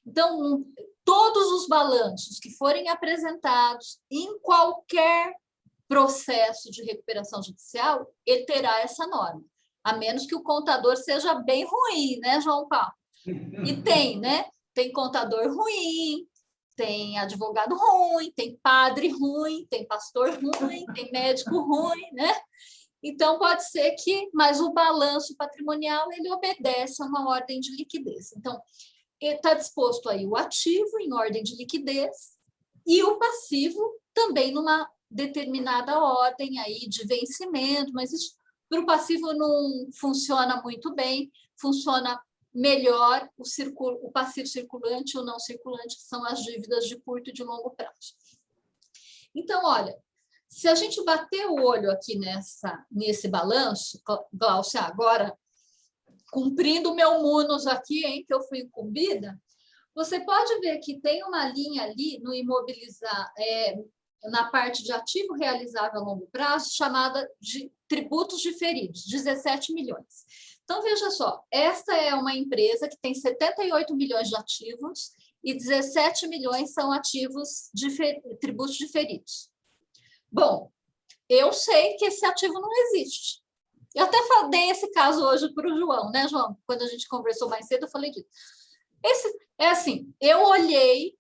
Então, todos os balanços que forem apresentados em qualquer processo de recuperação judicial, ele terá essa norma, a menos que o contador seja bem ruim, né, João Paulo? E tem, né? Tem contador ruim, tem advogado ruim, tem padre ruim, tem pastor ruim, tem médico ruim, né? Então, pode ser que, mas o balanço patrimonial, ele obedece a uma ordem de liquidez. Então, está disposto aí o ativo em ordem de liquidez e o passivo também numa determinada ordem aí de vencimento, mas isso para o passivo não funciona muito bem, funciona melhor o passivo circulante e o não circulante, que são as dívidas de curto e de longo prazo. Então, olha, se a gente bater o olho aqui nesse balanço, Glaucia, agora, cumprindo o meu munus aqui, hein, que eu fui incumbida, você pode ver que tem uma linha ali no imobilizar, na parte de ativo realizável a longo prazo, chamada de tributos diferidos, 17 milhões. Então, veja só, esta é uma empresa que tem 78 milhões de ativos e 17 milhões são ativos tributos diferidos. Bom, eu sei que esse ativo não existe. Eu até dei esse caso hoje para o João, né, João? Quando a gente conversou mais cedo, eu falei disso. É assim, eu olhei,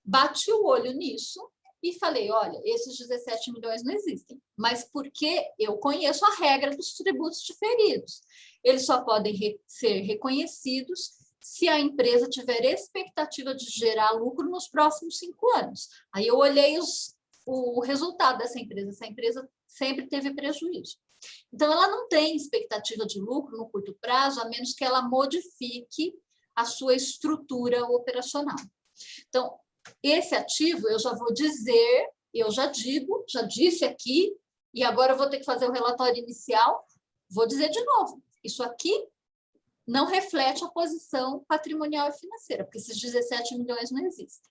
bati o olho nisso e falei, olha, esses 17 milhões não existem, mas porque eu conheço a regra dos tributos diferidos. Eles só podem ser reconhecidos se a empresa tiver expectativa de gerar lucro nos próximos 5 anos. Aí eu olhei o resultado dessa empresa. Essa empresa sempre teve prejuízo. Então, ela não tem expectativa de lucro no curto prazo, a menos que ela modifique a sua estrutura operacional. Então, esse ativo, eu já vou dizer, eu já disse aqui, e agora eu vou ter que fazer o relatório inicial, vou dizer de novo, isso aqui não reflete a posição patrimonial e financeira, porque esses 17 milhões não existem.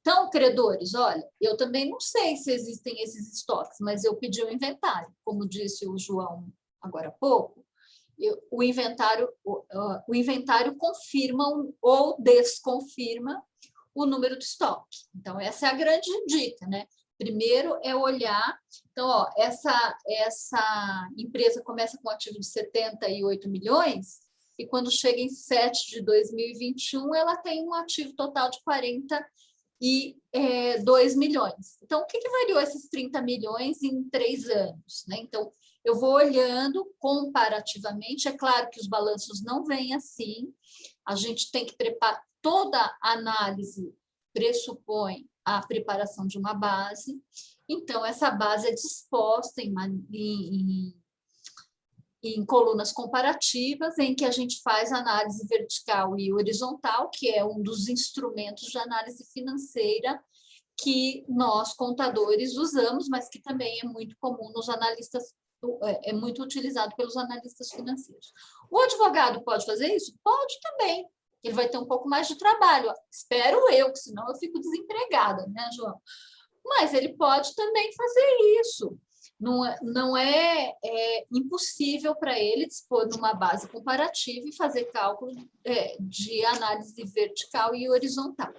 Então, credores, olha, eu também não sei se existem esses estoques, mas eu pedi o inventário, como disse o João agora há pouco, o inventário confirma ou desconfirma o número de estoque. Então, essa é a grande dica, né? Primeiro é olhar, então, ó, essa empresa começa com um ativo de 78 milhões e quando chega em 7 de 2021, ela tem um ativo total de 42 milhões. Então, o que variou esses 30 milhões em 3 anos? Né? Então, eu vou olhando comparativamente, é claro que os balanços não vêm assim, a gente tem que preparar, toda análise pressupõe a preparação de uma base, então essa base é disposta em colunas comparativas, em que a gente faz análise vertical e horizontal, que é um dos instrumentos de análise financeira que nós, contadores, usamos, mas que também é muito comum nos analistas, é muito utilizado pelos analistas financeiros. O advogado pode fazer isso? Pode também. Ele vai ter um pouco mais de trabalho, espero eu, que senão eu fico desempregada, né, João? Mas ele pode também fazer isso. Não é impossível para ele dispor numa base comparativa e fazer cálculo de análise vertical e horizontal.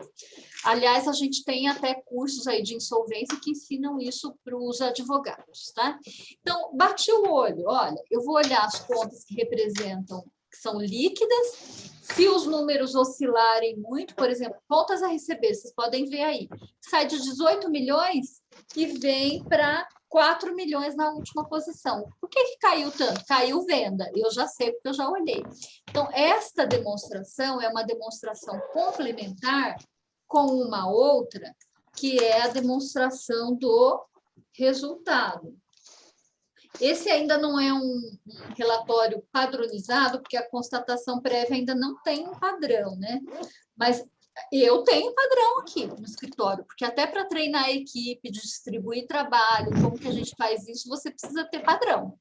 Aliás, a gente tem até cursos aí de insolvência que ensinam isso para os advogados, tá? Então, bati o olho, olha, eu vou olhar as contas que representam, que são líquidas. Se os números oscilarem muito, por exemplo, contas a receber, vocês podem ver aí, sai de 18 milhões e vem para 4 milhões na última posição. Por que caiu tanto? Caiu venda, eu já sei porque eu já olhei. Então, esta demonstração é uma demonstração complementar com uma outra, que é a demonstração do resultado. Esse ainda não é um relatório padronizado, porque a constatação prévia ainda não tem um padrão, né? Mas eu tenho padrão aqui no escritório, porque até para treinar a equipe, distribuir trabalho, como que a gente faz isso, você precisa ter padrão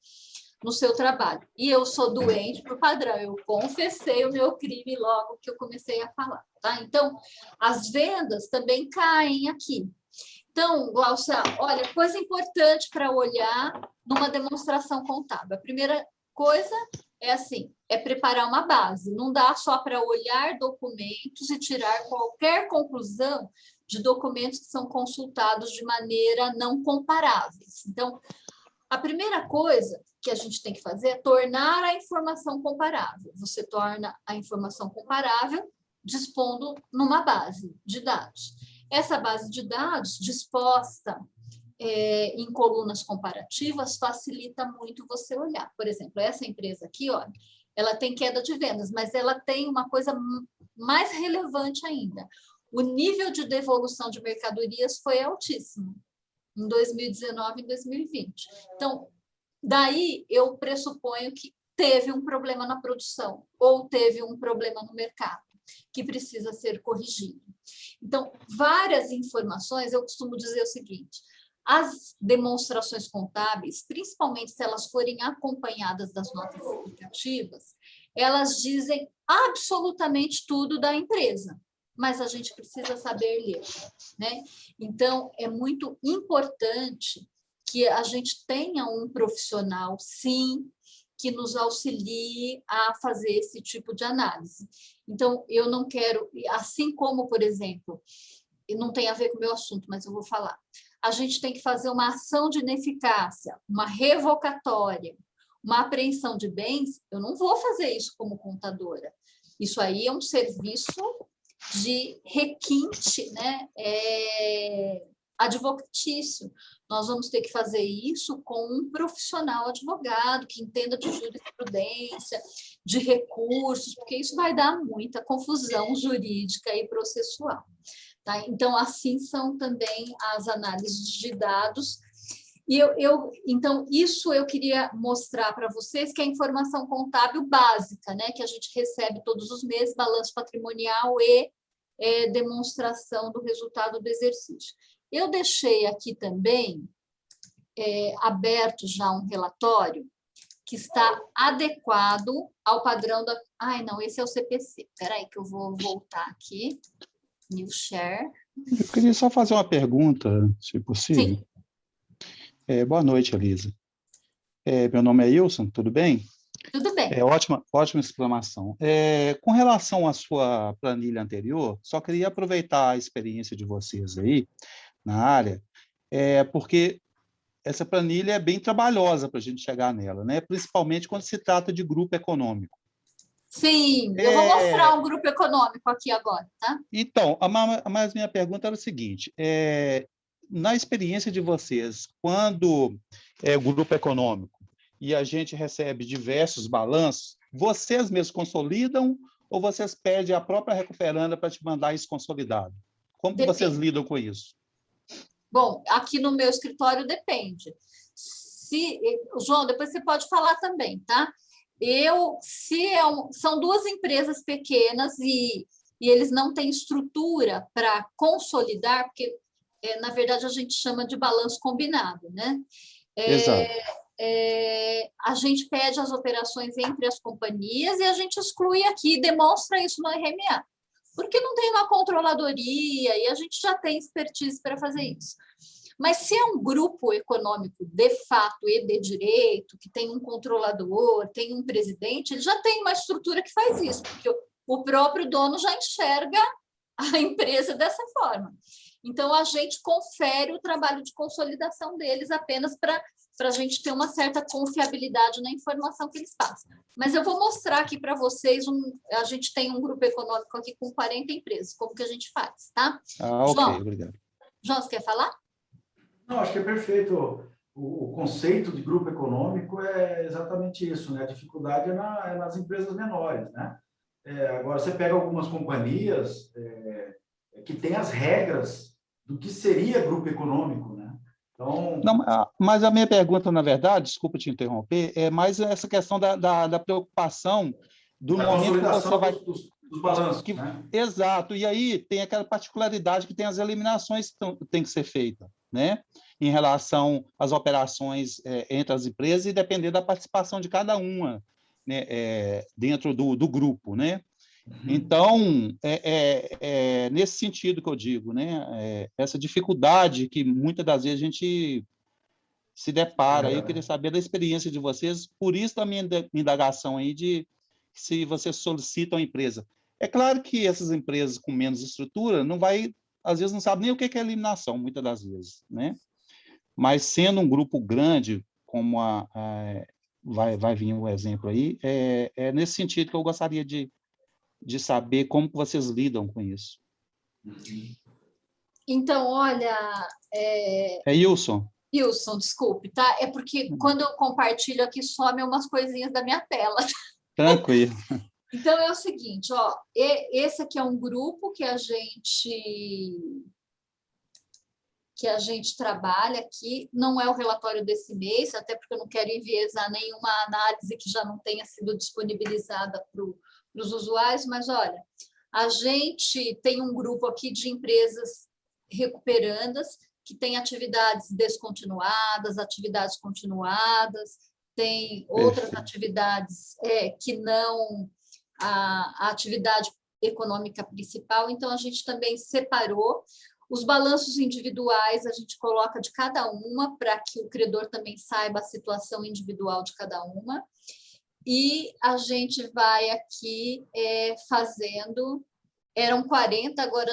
no seu trabalho. E eu sou doente por padrão, eu confessei o meu crime logo que eu comecei a falar, tá? Então, as vendas também caem aqui. Então, Glaucia, olha, coisa importante para olhar numa demonstração contábil. A primeira coisa é assim, é preparar uma base. Não dá só para olhar documentos e tirar qualquer conclusão de documentos que são consultados de maneira não comparáveis. Então, a primeira coisa que a gente tem que fazer é tornar a informação comparável. Você torna a informação comparável dispondo numa base de dados. Essa base de dados disposta em colunas comparativas facilita muito você olhar. Por exemplo, essa empresa aqui, olha, ela tem queda de vendas, mas ela tem uma coisa mais relevante ainda. O nível de devolução de mercadorias foi altíssimo em 2019 e 2020. Então, daí eu pressuponho que teve um problema na produção ou teve um problema no mercado que precisa ser corrigido. Então, várias informações, eu costumo dizer o seguinte, as demonstrações contábeis, principalmente se elas forem acompanhadas das notas explicativas, elas dizem absolutamente tudo da empresa, mas a gente precisa saber ler, né? Então, é muito importante que a gente tenha um profissional, sim, que nos auxilie a fazer esse tipo de análise. Então, eu não quero, assim como, por exemplo, não tem a ver com o meu assunto, mas eu vou falar, a gente tem que fazer uma ação de ineficácia, uma revocatória, uma apreensão de bens, eu não vou fazer isso como contadora. Isso aí é um serviço de requinte, né? Advocatício. Nós vamos ter que fazer isso com um profissional advogado que entenda de jurisprudência, de recursos, porque isso vai dar muita confusão jurídica e processual. Tá? Então, assim são também as análises de dados. E então, isso eu queria mostrar para vocês, que é a informação contábil básica, né? Que a gente recebe todos os meses, balanço patrimonial e demonstração do resultado do exercício. Eu deixei aqui também aberto já um relatório que está adequado ao padrão da... Ai, não, esse é o CPC. Espera aí que eu vou voltar aqui. New Share. Eu queria só fazer uma pergunta, se possível. Sim. Boa noite, Elisa. Meu nome é Wilson, tudo bem? Tudo bem. Ótima exclamação. Com relação à sua planilha anterior, só queria aproveitar a experiência de vocês aí na área, porque essa planilha é bem trabalhosa para a gente chegar nela, né? Principalmente quando se trata de grupo econômico. Sim, eu vou mostrar um grupo econômico aqui agora, tá? Então, mas minha pergunta era o seguinte, na experiência de vocês, quando é o grupo econômico e a gente recebe diversos balanços, vocês mesmos consolidam ou vocês pedem a própria recuperanda para te mandar isso consolidado? Como que vocês lidam com isso? Bom, aqui no meu escritório depende. João, depois você pode falar também, tá? São duas empresas pequenas e eles não têm estrutura para consolidar, porque, na verdade, a gente chama de balanço combinado, né? Exato. A gente pede as operações entre as companhias e a gente exclui aqui, demonstra isso no RMA, porque não tem uma controladoria e a gente já tem expertise para fazer isso. Mas se é um grupo econômico de fato e de direito, que tem um controlador, tem um presidente, ele já tem uma estrutura que faz isso, porque o próprio dono já enxerga a empresa dessa forma. Então, a gente confere o trabalho de consolidação deles apenas para a gente ter uma certa confiabilidade na informação que eles passam. Mas eu vou mostrar aqui para vocês, a gente tem um grupo econômico aqui com 40 empresas, como que a gente faz, tá? Ok, João, obrigado. João, você quer falar? Não, acho que é perfeito. O conceito de grupo econômico é exatamente isso, né? A dificuldade é nas empresas menores, né? Agora, você pega algumas companhias que têm as regras do que seria grupo econômico, né? Então... Não, mas a minha pergunta, na verdade, desculpa te interromper, é mais essa questão da preocupação do momento que você vai... dos balanços, né? Exato, e aí tem aquela particularidade que tem as eliminações que tem que ser feitas, né? Em relação às operações entre as empresas e depender da participação de cada uma, né? Dentro do grupo, né? Então, nesse sentido que eu digo, né? Essa dificuldade que muitas das vezes a gente se depara. Eu queria saber da experiência de vocês, por isso da minha indagação aí de se vocês solicitam a empresa. É claro que essas empresas com menos estrutura às vezes não sabem nem o que é eliminação, muitas das vezes, né? Mas sendo um grupo grande, como vai vir um exemplo aí, é nesse sentido que eu gostaria de saber como que vocês lidam com isso. Então, olha... Wilson. Wilson, desculpe, tá? É porque quando eu compartilho aqui, some umas coisinhas da minha tela. Tranquilo. Então, é o seguinte, ó, esse aqui é um grupo que a gente trabalha aqui, não é o relatório desse mês, até porque eu não quero enviesar nenhuma análise que já não tenha sido disponibilizada para os usuários, mas olha, a gente tem um grupo aqui de empresas recuperandas, que tem atividades descontinuadas, atividades continuadas, tem outras atividades que não a atividade econômica principal, então a gente também separou. Os balanços individuais a gente coloca de cada uma para que o credor também saiba a situação individual de cada uma. E a gente vai aqui fazendo... Eram 40, agora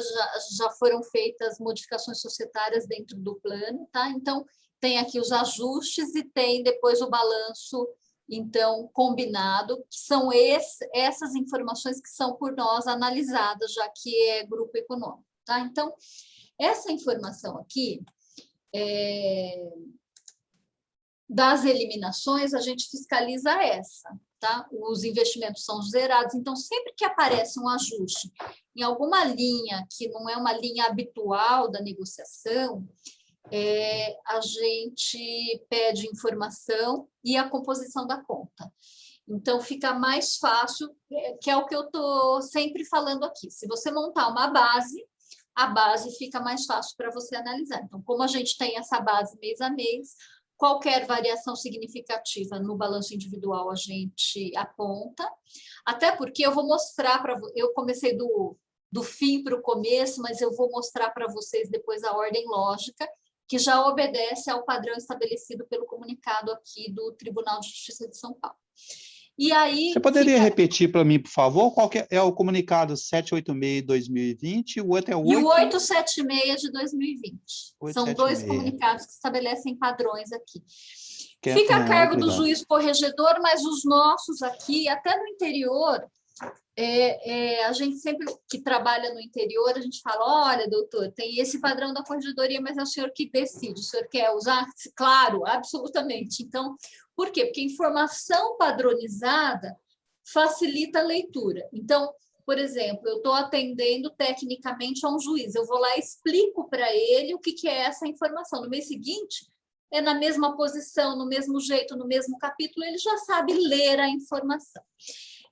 já foram feitas modificações societárias dentro do plano, tá? Então, tem aqui os ajustes e tem depois o balanço, então, combinado, que são essas informações que são por nós analisadas, já que é grupo econômico, tá? Então, essa informação aqui, das eliminações, a gente fiscaliza essa, tá? Os investimentos são zerados, então, sempre que aparece um ajuste em alguma linha que não é uma linha habitual da negociação, a gente pede informação e a composição da conta. Então, fica mais fácil, que é o que eu estou sempre falando aqui. Se você montar uma base, a base fica mais fácil para você analisar. Então, como a gente tem essa base mês a mês, qualquer variação significativa no balanço individual a gente aponta, até porque eu vou mostrar para vocês, eu comecei do fim para o começo, mas eu vou mostrar para vocês depois a ordem lógica, que já obedece ao padrão estabelecido pelo comunicado aqui do Tribunal de Justiça de São Paulo. E aí, você poderia repetir para mim, por favor, qual que é o comunicado 786 de 2020 e o outro é o 876 de 2020. 876. São dois comunicados que estabelecem padrões aqui. Fica a cargo do juiz corregedor, mas os nossos aqui, até no interior, a gente sempre que trabalha no interior, a gente fala, olha, doutor, tem esse padrão da corregedoria, mas é o senhor que decide, o senhor quer usar? Claro, absolutamente. Então, por quê? Porque informação padronizada facilita a leitura. Então, por exemplo, eu estou atendendo tecnicamente a um juiz, eu vou lá e explico para ele o que é essa informação. No mês seguinte, é na mesma posição, no mesmo jeito, no mesmo capítulo, ele já sabe ler a informação.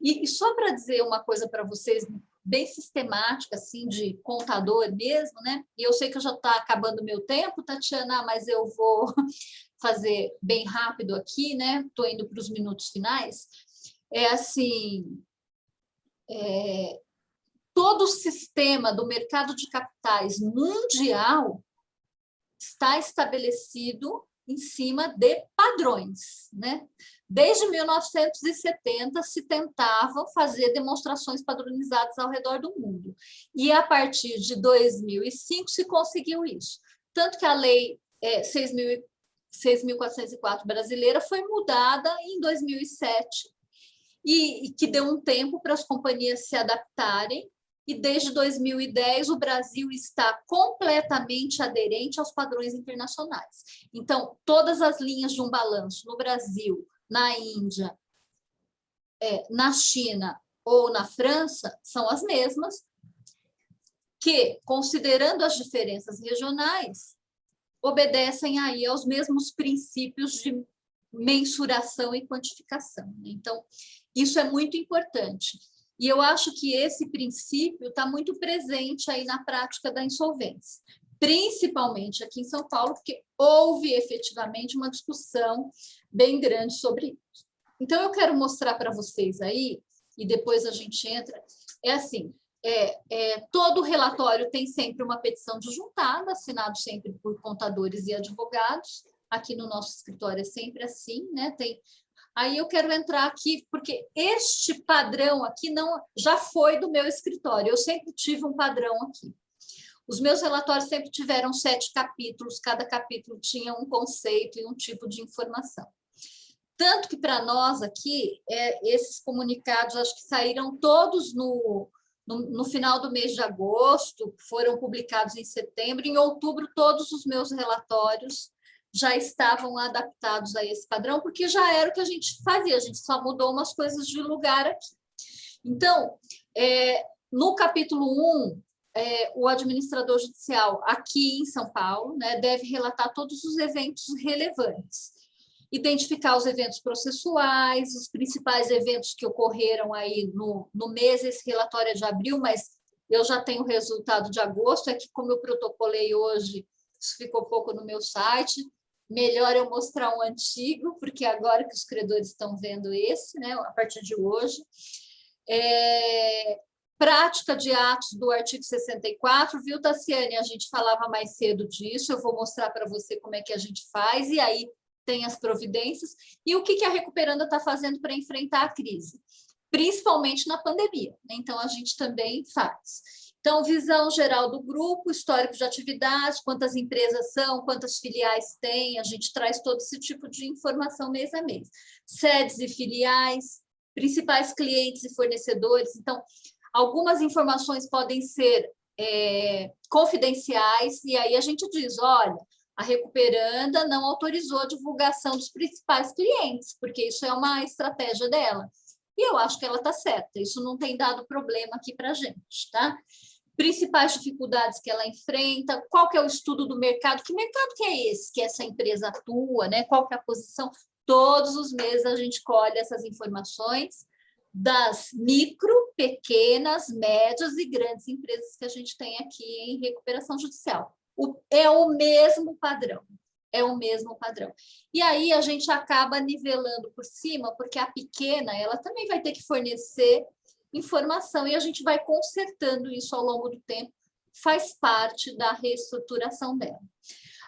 E só para dizer uma coisa para vocês, bem sistemática, assim, de contador mesmo, né? E eu sei que já está acabando o meu tempo, Tatiana, mas eu vou fazer bem rápido aqui, né? Estou indo para os minutos finais. Todo o sistema do mercado de capitais mundial está estabelecido em cima de padrões, né? Desde 1970 se tentavam fazer demonstrações padronizadas ao redor do mundo. E a partir de 2005 se conseguiu isso. Tanto que a lei 6.404 brasileira foi mudada em 2007 e que deu um tempo para as companhias se adaptarem. E desde 2010 o Brasil está completamente aderente aos padrões internacionais. Então, todas as linhas de um balanço no Brasil, na Índia, na China ou na França são as mesmas, que, considerando as diferenças regionais, obedecem aí aos mesmos princípios de mensuração e quantificação. Então, isso é muito importante. E eu acho que esse princípio está muito presente aí na prática da insolvência, principalmente aqui em São Paulo, porque houve efetivamente uma discussão bem grande sobre isso. Então, eu quero mostrar para vocês aí, e depois a gente entra, todo relatório tem sempre uma petição de juntada, assinado sempre por contadores e advogados. Aqui no nosso escritório é sempre assim, né? Aí eu quero entrar aqui, porque este padrão aqui já foi do meu escritório, eu sempre tive um padrão aqui. Os meus relatórios sempre tiveram 7 capítulos, cada capítulo tinha um conceito e um tipo de informação. Tanto que para nós aqui, esses comunicados, acho que saíram todos no final do mês de agosto, foram publicados em setembro, em outubro todos os meus relatórios já estavam adaptados a esse padrão, porque já era o que a gente fazia, a gente só mudou umas coisas de lugar aqui. Então, no capítulo 1, o administrador judicial aqui em São Paulo, né, deve relatar todos os eventos relevantes, identificar os eventos processuais, os principais eventos que ocorreram aí no mês, esse relatório é de abril, mas eu já tenho o resultado de agosto, é que como eu protocolei hoje, isso ficou pouco no meu site, melhor eu mostrar um antigo, porque agora que os credores estão vendo esse, né, a partir de hoje. Prática de atos do artigo 64, viu, Tassiane? A gente falava mais cedo disso, eu vou mostrar para você como é que a gente faz, e aí tem as providências. E o que a Recuperanda está fazendo para enfrentar a crise? Principalmente na pandemia, né? Então, a gente também faz. Então, visão geral do grupo, histórico de atividades, quantas empresas são, quantas filiais tem, a gente traz todo esse tipo de informação mês a mês. Sedes e filiais, principais clientes e fornecedores. Então, algumas informações podem ser confidenciais, e aí a gente diz, olha, a Recuperanda não autorizou a divulgação dos principais clientes, porque isso é uma estratégia dela. E eu acho que ela está certa, isso não tem dado problema aqui para a gente, tá? Principais dificuldades que ela enfrenta, qual que é o estudo do mercado, que mercado que é esse que essa empresa atua, né? Qual que é a posição? Todos os meses a gente colhe essas informações das micro, pequenas, médias e grandes empresas que a gente tem aqui em recuperação judicial. É o mesmo padrão. É o mesmo padrão. E aí a gente acaba nivelando por cima, porque a pequena, ela também vai ter que fornecer informação e a gente vai consertando isso ao longo do tempo, faz parte da reestruturação dela.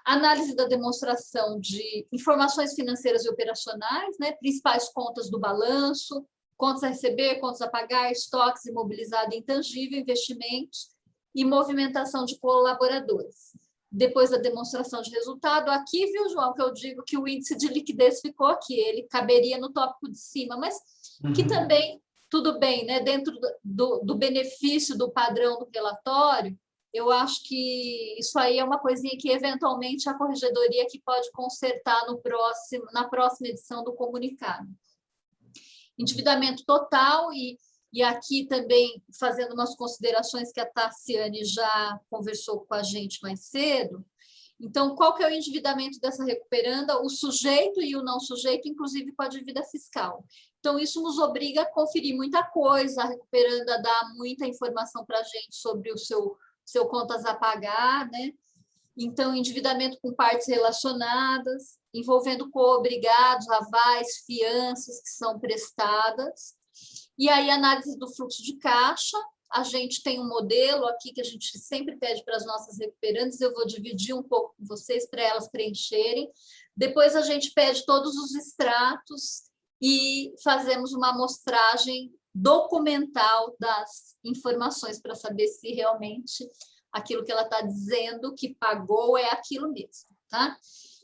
Análise da demonstração de informações financeiras e operacionais, né, principais contas do balanço, contas a receber, contas a pagar, estoques imobilizado e intangível, investimentos e movimentação de colaboradores. Depois da demonstração de resultado, aqui, viu, João, que eu digo que o índice de liquidez ficou aqui, ele caberia no tópico de cima, mas que também, tudo bem, né? Dentro do benefício do padrão do relatório, eu acho que isso aí é uma coisinha que, eventualmente, a corregedoria aqui pode consertar na próxima edição do comunicado. Endividamento total e aqui também fazendo umas considerações que a Tassiane já conversou com a gente mais cedo. Então, qual que é o endividamento dessa Recuperanda? O sujeito e o não sujeito, inclusive com a dívida fiscal. Então, isso nos obriga a conferir muita coisa, a Recuperanda dá muita informação para a gente sobre o seu contas a pagar, né? Então, endividamento com partes relacionadas, envolvendo coobrigados, avais, fianças que são prestadas. E aí, análise do fluxo de caixa, a gente tem um modelo aqui que a gente sempre pede para as nossas recuperantes, eu vou dividir um pouco com vocês para elas preencherem. Depois a gente pede todos os extratos e fazemos uma amostragem documental das informações para saber se realmente aquilo que ela está dizendo que pagou é aquilo mesmo, tá?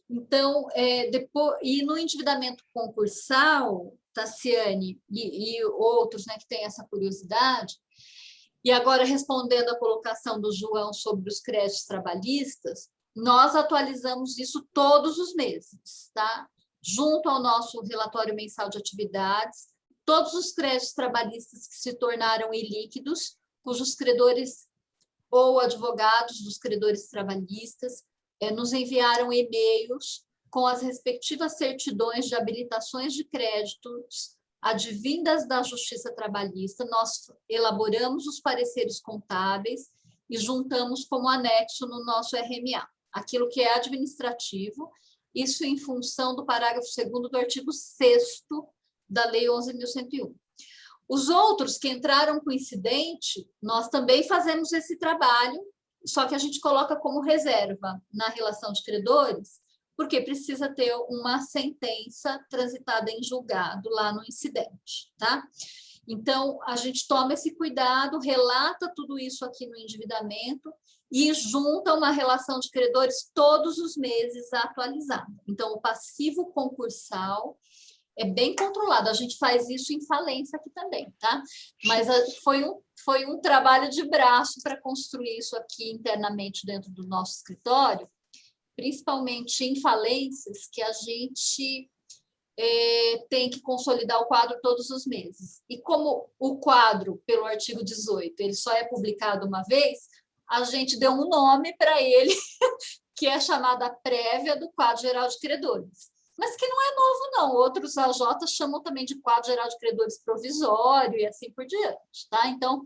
Então, depois, e no endividamento concursal, Tassiane e outros, né, que têm essa curiosidade, e agora respondendo à colocação do João sobre os créditos trabalhistas, nós atualizamos isso todos os meses, tá? Junto ao nosso relatório mensal de atividades, todos os créditos trabalhistas que se tornaram ilíquidos, cujos credores ou advogados dos credores trabalhistas nos enviaram e-mails com as respectivas certidões de habilitações de créditos advindas da Justiça Trabalhista. Nós elaboramos os pareceres contábeis e juntamos como anexo no nosso RMA, aquilo que é administrativo, isso em função do parágrafo 2º do artigo 6º da Lei 11.101. Os outros que entraram com incidente, nós também fazemos esse trabalho, só que a gente coloca como reserva na relação de credores, porque precisa ter uma sentença transitada em julgado lá no incidente, tá? Então, a gente toma esse cuidado, relata tudo isso aqui no endividamento e junta uma relação de credores todos os meses atualizada. Então, o passivo concursal é bem controlado, a gente faz isso em falência aqui também, tá? Mas foi um trabalho de braço para construir isso aqui internamente dentro do nosso escritório, principalmente em falências, que a gente tem que consolidar o quadro todos os meses. E como o quadro, pelo artigo 18, ele só é publicado uma vez, a gente deu um nome para ele, que é chamada prévia do quadro geral de credores. Mas que não é novo, não. Outros AJ chamam também de quadro geral de credores provisório e assim por diante, tá? Então,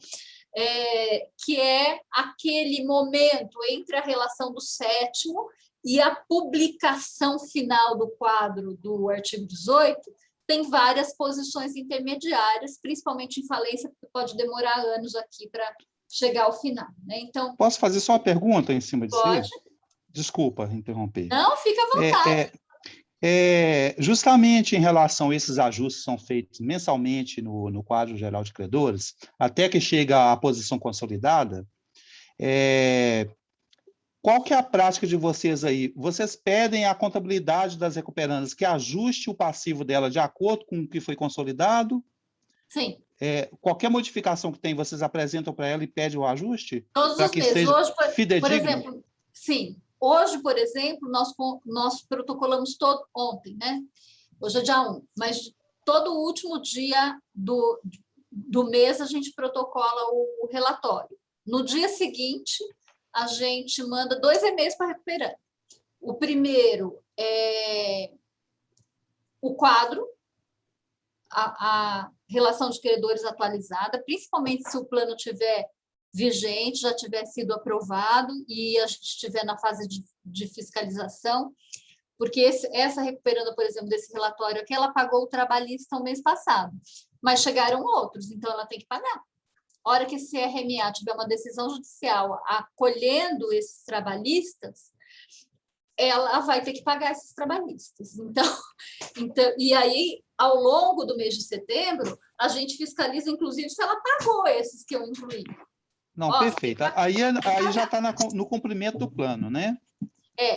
que é aquele momento entre a relação do 7º e a publicação final do quadro do artigo 18, tem várias posições intermediárias, principalmente em falência, porque pode demorar anos aqui para chegar ao final, né? Então, posso fazer só uma pergunta em cima disso? Pode. Desculpa interromper. Não, fica à vontade. Justamente em relação a esses ajustes que são feitos mensalmente no quadro geral de credores, até que chega à posição consolidada, qual que é a prática de vocês aí? Vocês pedem à contabilidade das recuperandas que ajuste o passivo dela de acordo com o que foi consolidado? Sim. Qualquer modificação que tem, vocês apresentam para ela e pedem o ajuste? Todos os que meses. seja Hoje, por fidedigno? exemplo, sim. Hoje, por exemplo, nós protocolamos ontem, né? Hoje é dia 1, mas todo último dia do mês a gente protocola o relatório. No dia seguinte, a gente manda 2 e-mails para recuperar. O primeiro é o quadro, a relação de credores atualizada, principalmente se o plano tiver vigente, já tiver sido aprovado e a gente estiver na fase de fiscalização, porque essa recuperanda, por exemplo, desse relatório aqui, ela pagou o trabalhista no mês passado, mas chegaram outros, então ela tem que pagar. A hora que esse RMA tiver uma decisão judicial acolhendo esses trabalhistas, ela vai ter que pagar esses trabalhistas. Então, e aí, ao longo do mês de setembro, a gente fiscaliza, inclusive, se ela pagou esses que eu incluí. Não, perfeito. Aí já está no cumprimento do plano, né?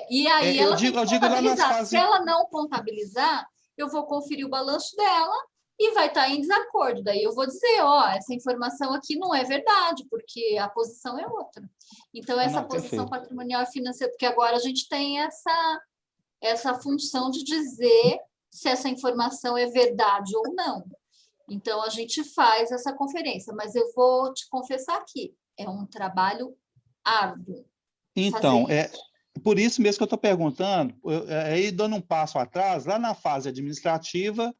E aí ela tem que contabilizar. Fases... Se ela não contabilizar, eu vou conferir o balanço dela e vai estar em desacordo. Daí eu vou dizer, essa informação aqui não é verdade, porque a posição é outra. Então, essa posição patrimonial e financeira, porque agora a gente tem essa função de dizer se essa informação é verdade ou não. Então, a gente faz essa conferência, mas eu vou te confessar aqui, é um trabalho árduo. Então, por isso mesmo que eu estou perguntando, aí dando um passo atrás, lá na fase administrativa,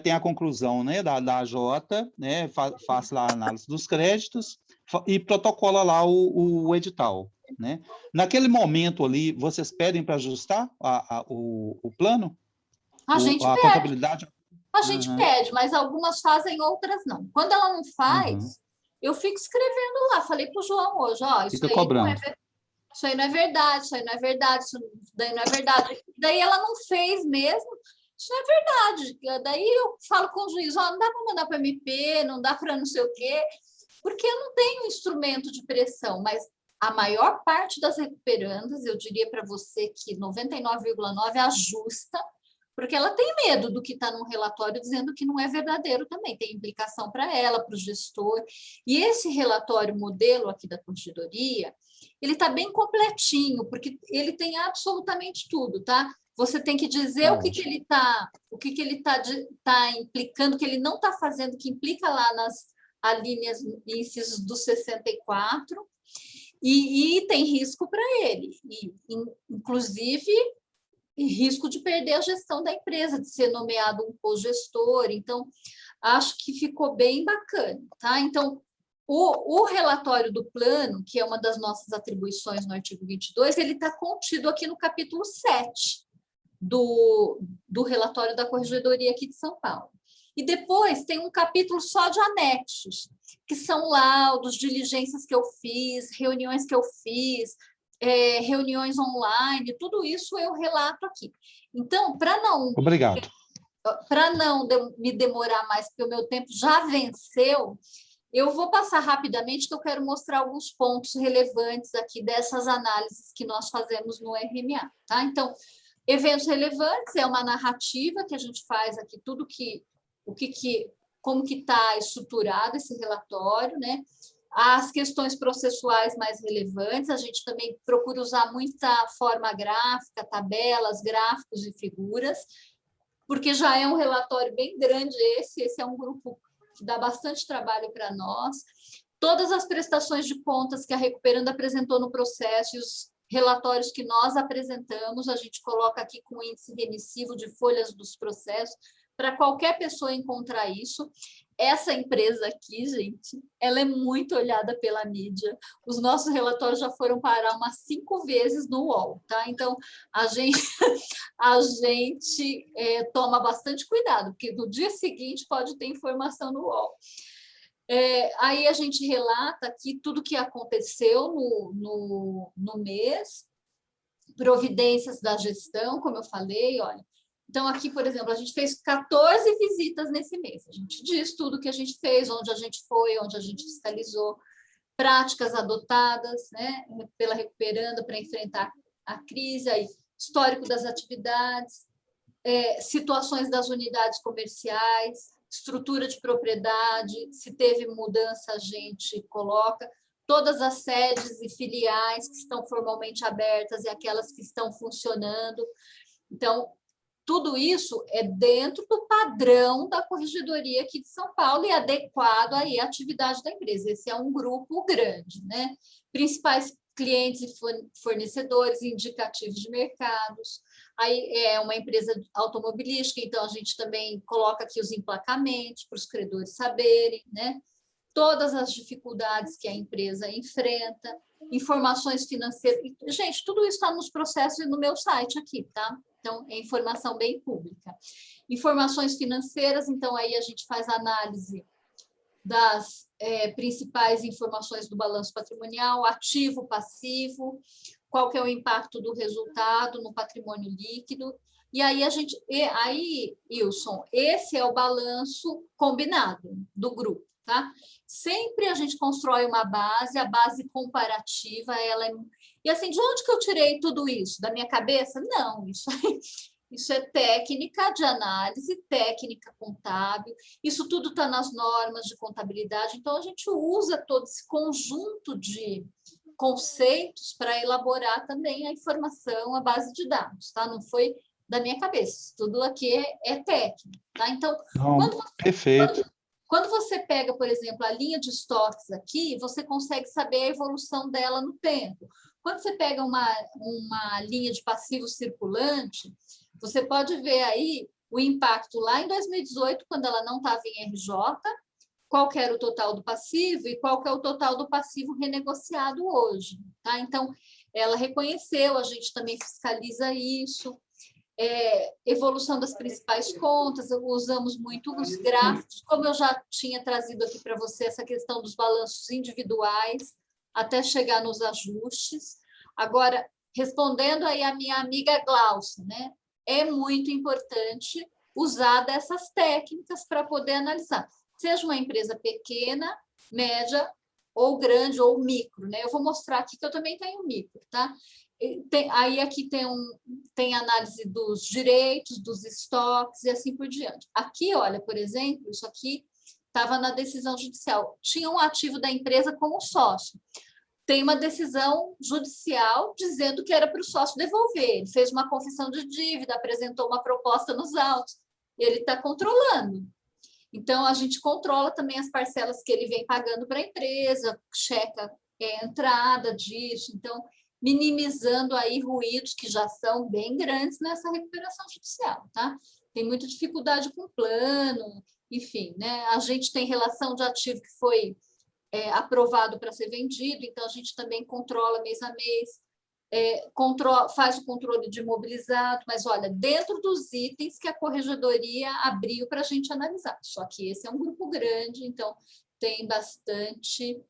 tem a conclusão, né, da AJ, né, faz lá a análise dos créditos e protocola lá o edital. Né? Naquele momento ali, vocês pedem para ajustar o plano? A gente pede. Contabilidade? A gente pede, mas algumas fazem, outras não. Quando ela não faz, eu fico escrevendo lá. Falei para o João hoje, ó, Fica cobrando. Isso aí não é verdade, isso aí não é verdade, isso daí não é verdade. Daí ela não fez mesmo, isso não é verdade. Daí eu falo com o juiz, ó, não dá para mandar para MP, não dá para não sei o quê, porque eu não tenho instrumento de pressão, mas a maior parte das recuperandas, eu diria para você que 99,9% ajusta, porque ela tem medo do que está num relatório dizendo que não é verdadeiro também, tem implicação para ela, para o gestor. E esse relatório modelo aqui da Corregedoria, ele está bem completinho, porque ele tem absolutamente tudo, tá? Você tem que dizer o que ele está implicando, que ele não está fazendo, que implica lá nas alíneas incisos do 64, e tem risco para ele, inclusive risco de perder a gestão da empresa, de ser nomeado um cogestor. Então, acho que ficou bem bacana, tá? Então, o relatório do plano, que é uma das nossas atribuições no artigo 22, ele está contido aqui no capítulo 7 do relatório da Corregedoria aqui de São Paulo. E depois tem um capítulo só de anexos, que são laudos, diligências que eu fiz, reuniões que eu fiz, reuniões online, tudo isso eu relato aqui. Então, para não me demorar mais, porque o meu tempo já venceu, eu vou passar rapidamente, que eu quero mostrar alguns pontos relevantes aqui dessas análises que nós fazemos no RMA. Tá? Então, eventos relevantes é uma narrativa que a gente faz aqui, tudo como que está estruturado esse relatório, né? As questões processuais mais relevantes, a gente também procura usar muita forma gráfica, tabelas, gráficos e figuras, porque já é um relatório bem grande esse é um grupo que dá bastante trabalho para nós. Todas as prestações de contas que a Recuperando apresentou no processo e os relatórios que nós apresentamos, a gente coloca aqui com índice remissivo de folhas dos processos, para qualquer pessoa encontrar isso. Essa empresa aqui, gente, ela é muito olhada pela mídia. Os nossos relatórios já foram parar umas 5 vezes no UOL, tá? Então, a gente toma bastante cuidado, porque no dia seguinte pode ter informação no UOL. Aí a gente relata aqui tudo o que aconteceu no mês, providências da gestão, como eu falei, olha. Então, aqui, por exemplo, a gente fez 14 visitas nesse mês. A gente diz tudo que a gente fez, onde a gente foi, onde a gente fiscalizou, práticas adotadas, né, pela Recuperando para enfrentar a crise, aí, histórico das atividades, situações das unidades comerciais, estrutura de propriedade, se teve mudança, a gente coloca, todas as sedes e filiais que estão formalmente abertas e aquelas que estão funcionando. Então, tudo isso é dentro do padrão da Corregedoria aqui de São Paulo e adequado aí à atividade da empresa. Esse é um grupo grande, né? Principais clientes e fornecedores, indicativos de mercados. Aí é uma empresa automobilística, então a gente também coloca aqui os emplacamentos para os credores saberem, né? Todas as dificuldades que a empresa enfrenta, informações financeiras. Gente, tudo isso está nos processos e no meu site aqui, tá? Então, é informação bem pública. Informações financeiras, então, aí a gente faz análise das principais informações do balanço patrimonial, ativo, passivo, qual que é o impacto do resultado no patrimônio líquido. E aí, Wilson, esse é o balanço combinado do grupo, tá? Sempre a gente constrói uma base, a base comparativa, ela é... E assim, de onde que eu tirei tudo isso? Da minha cabeça? Não, isso é técnica de análise, técnica contábil, isso tudo está nas normas de contabilidade, então a gente usa todo esse conjunto de conceitos para elaborar também a informação, a base de dados, tá? Não foi da minha cabeça, tudo aqui é técnico, tá? Então, perfeito. Quando você pega, por exemplo, a linha de estoques aqui, você consegue saber a evolução dela no tempo. Quando você pega uma linha de passivo circulante, você pode ver aí o impacto lá em 2018, quando ela não estava em RJ, qual que era o total do passivo e qual que é o total do passivo renegociado hoje. Tá? Então, ela reconheceu, a gente também fiscaliza isso. evolução das principais contas, usamos muito os gráficos, como eu já tinha trazido aqui para você, essa questão dos balanços individuais, até chegar nos ajustes. Agora, respondendo aí a minha amiga Glaucia, né? É muito importante usar dessas técnicas para poder analisar. Seja uma empresa pequena, média, ou grande, ou micro, né? Eu vou mostrar aqui que eu também tenho micro, tá? Aí aqui tem análise dos direitos, dos estoques e assim por diante. Aqui, olha, por exemplo, isso aqui estava na decisão judicial. Tinha um ativo da empresa como sócio. Tem uma decisão judicial dizendo que era para o sócio devolver. Ele fez uma confissão de dívida, apresentou uma proposta nos autos. Ele está controlando. Então, a gente controla também as parcelas que ele vem pagando para a empresa, checa a entrada disso. Então, minimizando aí ruídos que já são bem grandes nessa recuperação judicial, tá? Tem muita dificuldade com o plano, enfim, né? A gente tem relação de ativo que foi aprovado para ser vendido, então a gente também controla mês a mês, faz o controle de imobilizado, mas olha, dentro dos itens que a corregedoria abriu para a gente analisar. Só que esse é um grupo grande, então tem bastante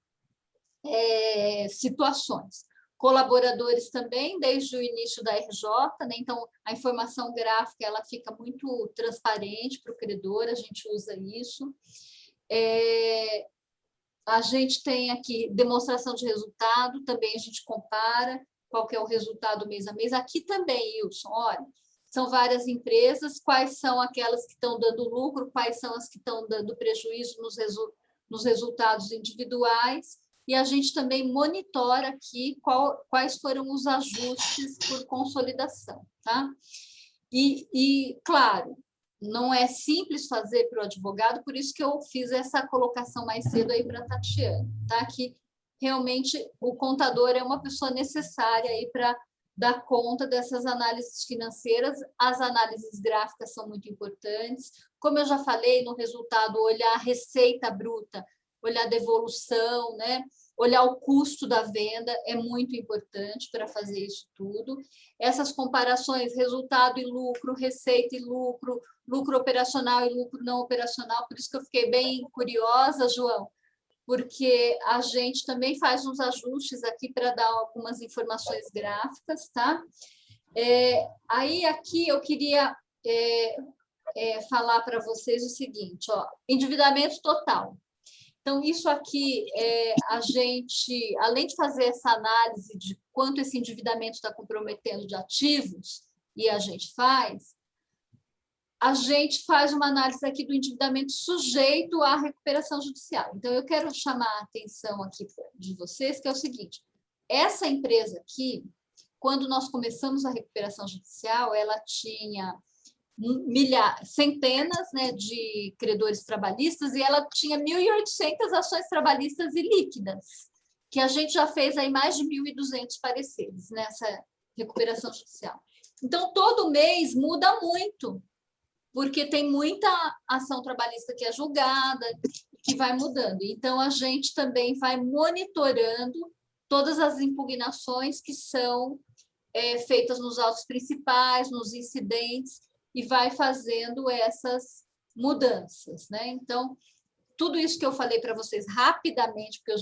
situações. Colaboradores também, desde o início da RJ, né? Então a informação gráfica ela fica muito transparente para o credor, a gente usa isso. A gente tem aqui demonstração de resultado, também a gente compara qual que é o resultado mês a mês. Aqui também, Wilson, olha, são várias empresas, quais são aquelas que estão dando lucro, quais são as que estão dando prejuízo nos resultados individuais, e a gente também monitora aqui quais foram os ajustes por consolidação, tá? E claro, não é simples fazer para o advogado, por isso que eu fiz essa colocação mais cedo aí para a Tatiana, tá? Que realmente o contador é uma pessoa necessária aí para dar conta dessas análises financeiras. As análises gráficas são muito importantes. Como eu já falei, no resultado, olhar a receita bruta, olhar a devolução, né? Olhar o custo da venda é muito importante para fazer isso tudo. Essas comparações, resultado e lucro, receita e lucro, lucro operacional e lucro não operacional, por isso que eu fiquei bem curiosa, João, porque a gente também faz uns ajustes aqui para dar algumas informações gráficas, tá? Aí aqui eu queria falar para vocês o seguinte, ó, endividamento total. Então, isso aqui, a gente, além de fazer essa análise de quanto esse endividamento está comprometendo de ativos, e a gente faz uma análise aqui do endividamento sujeito à recuperação judicial. Então, eu quero chamar a atenção aqui de vocês, que é o seguinte, essa empresa aqui, quando nós começamos a recuperação judicial, ela tinha centenas, né, de credores trabalhistas, e ela tinha 1.800 ações trabalhistas ilíquidas, que a gente já fez aí mais de 1.200 pareceres nessa recuperação judicial. Então, todo mês muda muito, porque tem muita ação trabalhista que é julgada, que vai mudando. Então, a gente também vai monitorando todas as impugnações que são feitas nos autos principais, nos incidentes, e vai fazendo essas mudanças, né? Então, tudo isso que eu falei para vocês rapidamente, porque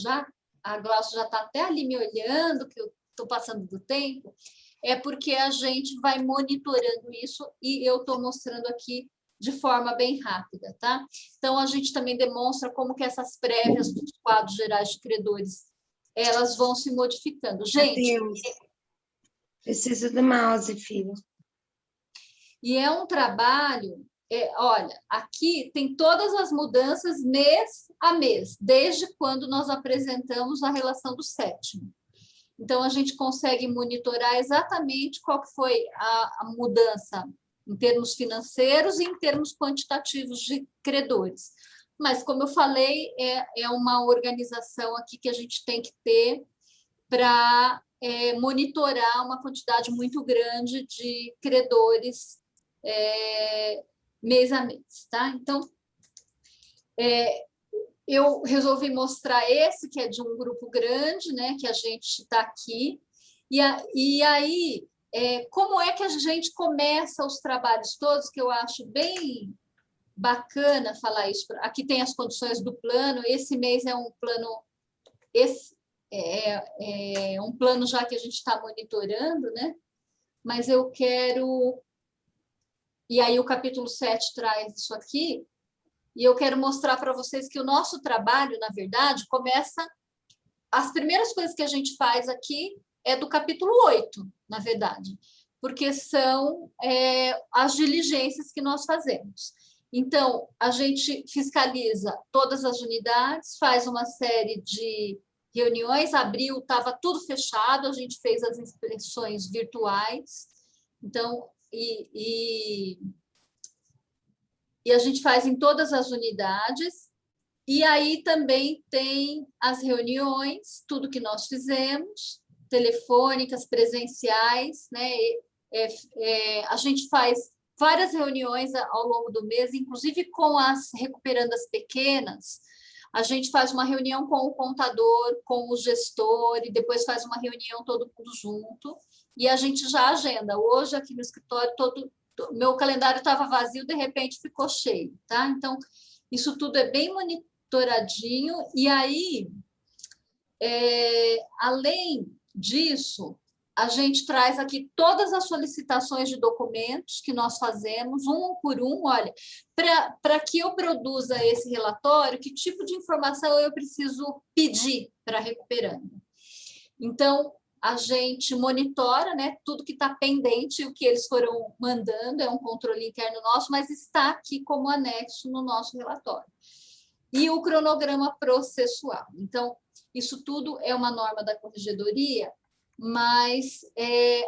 a Glaucia já está até ali me olhando, que eu estou passando do tempo, é porque a gente vai monitorando isso e eu estou mostrando aqui de forma bem rápida, tá? Então, a gente também demonstra como que essas prévias dos quadros gerais de credores, elas vão se modificando. Gente... Deus. Preciso do mouse, filho. E é um trabalho, olha, aqui tem todas as mudanças mês a mês, desde quando nós apresentamos a relação do sétimo. Então, a gente consegue monitorar exatamente qual que foi a mudança em termos financeiros e em termos quantitativos de credores. Mas, como eu falei, é uma organização aqui que a gente tem que ter para monitorar uma quantidade muito grande de credores mês a mês, tá? Então, eu resolvi mostrar esse, que é de um grupo grande, né, que a gente está aqui, e aí como é que a gente começa os trabalhos todos, que eu acho bem bacana falar isso. Aqui tem as condições do plano, esse mês é um plano, um plano já que a gente está monitorando, né? Mas eu quero... E aí o capítulo 7 traz isso aqui, e eu quero mostrar para vocês que o nosso trabalho, na verdade, começa... As primeiras coisas que a gente faz aqui é do capítulo 8, na verdade, porque são as diligências que nós fazemos. Então, a gente fiscaliza todas as unidades, faz uma série de reuniões, abril estava tudo fechado, a gente fez as inspeções virtuais, então, e a gente faz em todas as unidades, e aí também tem as reuniões, tudo que nós fizemos, telefônicas, presenciais, né? A gente faz várias reuniões ao longo do mês, inclusive com as recuperandas pequenas. A gente faz uma reunião com o contador, com o gestor, e depois faz uma reunião todo mundo junto, e a gente já agenda. Hoje, aqui no escritório, meu calendário estava vazio, de repente ficou cheio, tá? Então, isso tudo é bem monitoradinho, e aí, além disso, a gente traz aqui todas as solicitações de documentos que nós fazemos, um por um, olha, para que eu produza esse relatório, que tipo de informação eu preciso pedir para a recuperanda. Então, a gente monitora, né, tudo que está pendente, o que eles foram mandando, é um controle interno nosso, mas está aqui como anexo no nosso relatório. E o cronograma processual. Então, isso tudo é uma norma da corregedoria, mas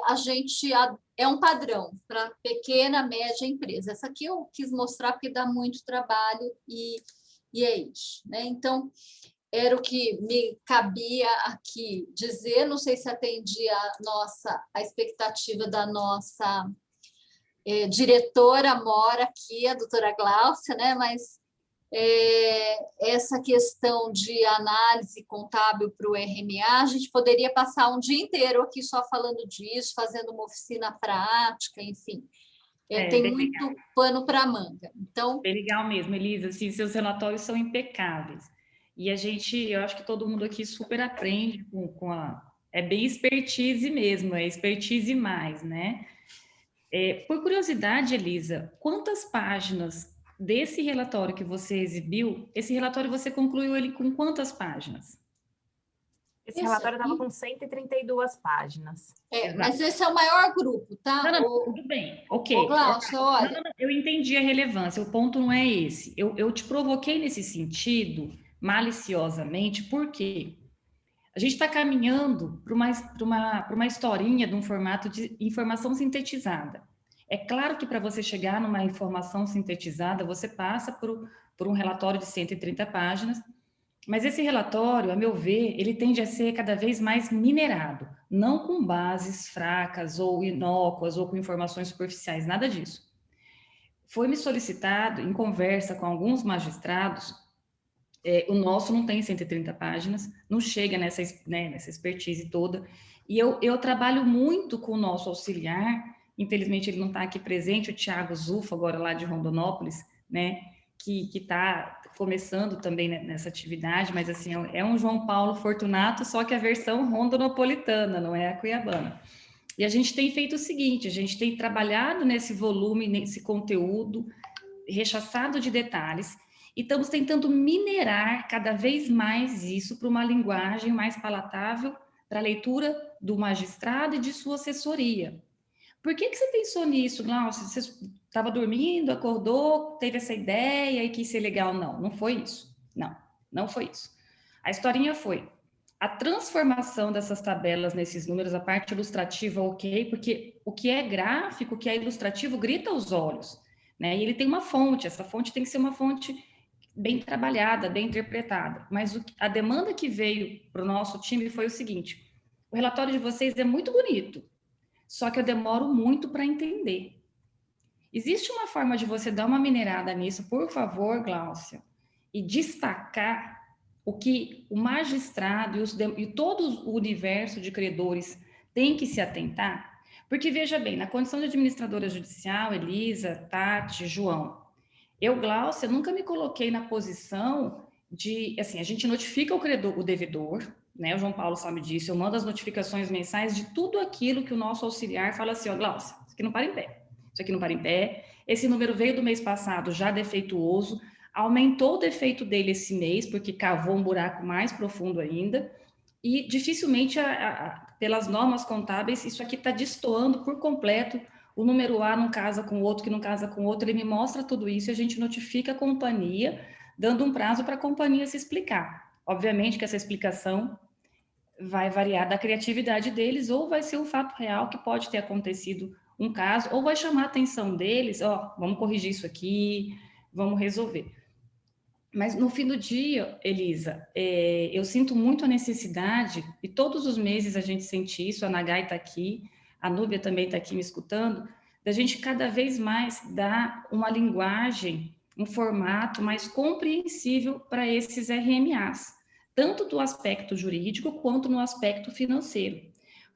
a gente é um padrão para pequena, média empresa. Essa aqui eu quis mostrar porque dá muito trabalho e é isso, né? Então, era o que me cabia aqui dizer, não sei se atendi a expectativa da nossa diretora mora aqui, a doutora Gláucia, né? Mas essa questão de análise contábil para o RMA, a gente poderia passar um dia inteiro aqui só falando disso, fazendo uma oficina prática, enfim. Tem muito legal. Pano para manga. Então, bem legal mesmo, Elisa. Assim, seus relatórios são impecáveis. E eu acho que todo mundo aqui super aprende é bem expertise mesmo, é expertise mais, né? Por curiosidade, Elisa, quantas páginas desse relatório que você exibiu, esse relatório você concluiu ele com quantas páginas? Esse relatório estava com 132 páginas. Mas esse é o maior grupo, tá? Não, tudo bem, ok. Glaucia, olha... Não, eu entendi a relevância, o ponto não é esse. Eu te provoquei nesse sentido, maliciosamente, porque a gente está caminhando para uma historinha de um formato de informação sintetizada. É claro que para você chegar numa informação sintetizada, você passa por um relatório de 130 páginas, mas esse relatório, a meu ver, ele tende a ser cada vez mais minerado, não com bases fracas ou inócuas ou com informações superficiais, nada disso. Foi-me solicitado, em conversa com alguns magistrados, o nosso não tem 130 páginas, não chega nessa expertise toda, e eu trabalho muito com o nosso auxiliar, infelizmente ele não está aqui presente, o Thiago Zuffa, agora lá de Rondonópolis, né, que está começando também nessa atividade, mas assim, é um João Paulo Fortunato, só que a versão rondonopolitana, não é a cuiabana. E a gente tem feito o seguinte, a gente tem trabalhado nesse volume, nesse conteúdo, rechaçado de detalhes, e estamos tentando minerar cada vez mais isso para uma linguagem mais palatável para a leitura do magistrado e de sua assessoria. Por que você pensou nisso, Glaucia? Você estava dormindo, acordou, teve essa ideia e quis ser legal? Não, não foi isso. Não foi isso. A historinha foi a transformação dessas tabelas nesses números, a parte ilustrativa, ok, porque o que é gráfico, o que é ilustrativo, grita aos olhos, né? E ele tem uma fonte, essa fonte tem que ser uma fonte bem trabalhada, bem interpretada. Mas a demanda que veio para o nosso time foi o seguinte: o relatório de vocês é muito bonito, só que eu demoro muito para entender. Existe uma forma de você dar uma minerada nisso, por favor, Gláucia, e destacar o que o magistrado e todo o universo de credores tem que se atentar? Porque, veja bem, na condição de administradora judicial, Elisa, Tati, João, eu, Gláucia, nunca me coloquei na posição de, assim, a gente notifica o credor, o devedor, né? O João Paulo sabe disso, eu mando as notificações mensais de tudo aquilo que o nosso auxiliar fala assim, ó, Gláucia, isso aqui não para em pé, isso aqui não para em pé, esse número veio do mês passado já defeituoso, aumentou o defeito dele esse mês, porque cavou um buraco mais profundo ainda, e dificilmente, pelas normas contábeis, isso aqui está destoando por completo, o número A não casa com o outro, que não casa com o outro, ele me mostra tudo isso e a gente notifica a companhia, dando um prazo para a companhia se explicar. Obviamente que essa explicação vai variar da criatividade deles, ou vai ser um fato real que pode ter acontecido um caso, ou vai chamar a atenção deles, ó, vamos corrigir isso aqui, vamos resolver. Mas no fim do dia, Elisa, eu sinto muito a necessidade, e todos os meses a gente sente isso, a Nagai está aqui, a Núbia também está aqui me escutando, da gente cada vez mais dar uma linguagem, um formato mais compreensível para esses RMAs, tanto do aspecto jurídico quanto no aspecto financeiro.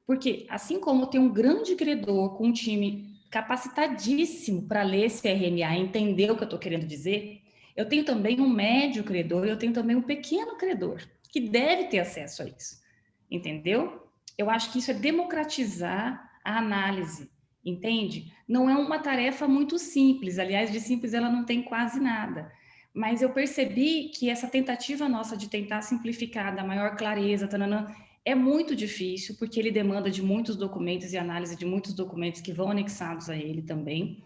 Porque, assim como tem um grande credor com um time capacitadíssimo para ler esse RMA e entender o que eu estou querendo dizer, eu tenho também um médio credor, eu tenho também um pequeno credor, que deve ter acesso a isso, entendeu? Eu acho que isso é democratizar a análise, entende? Não é uma tarefa muito simples, aliás, de simples ela não tem quase nada, mas eu percebi que essa tentativa nossa de tentar simplificar, da maior clareza, tananã, é muito difícil, porque ele demanda de muitos documentos e análise de muitos documentos que vão anexados a ele também.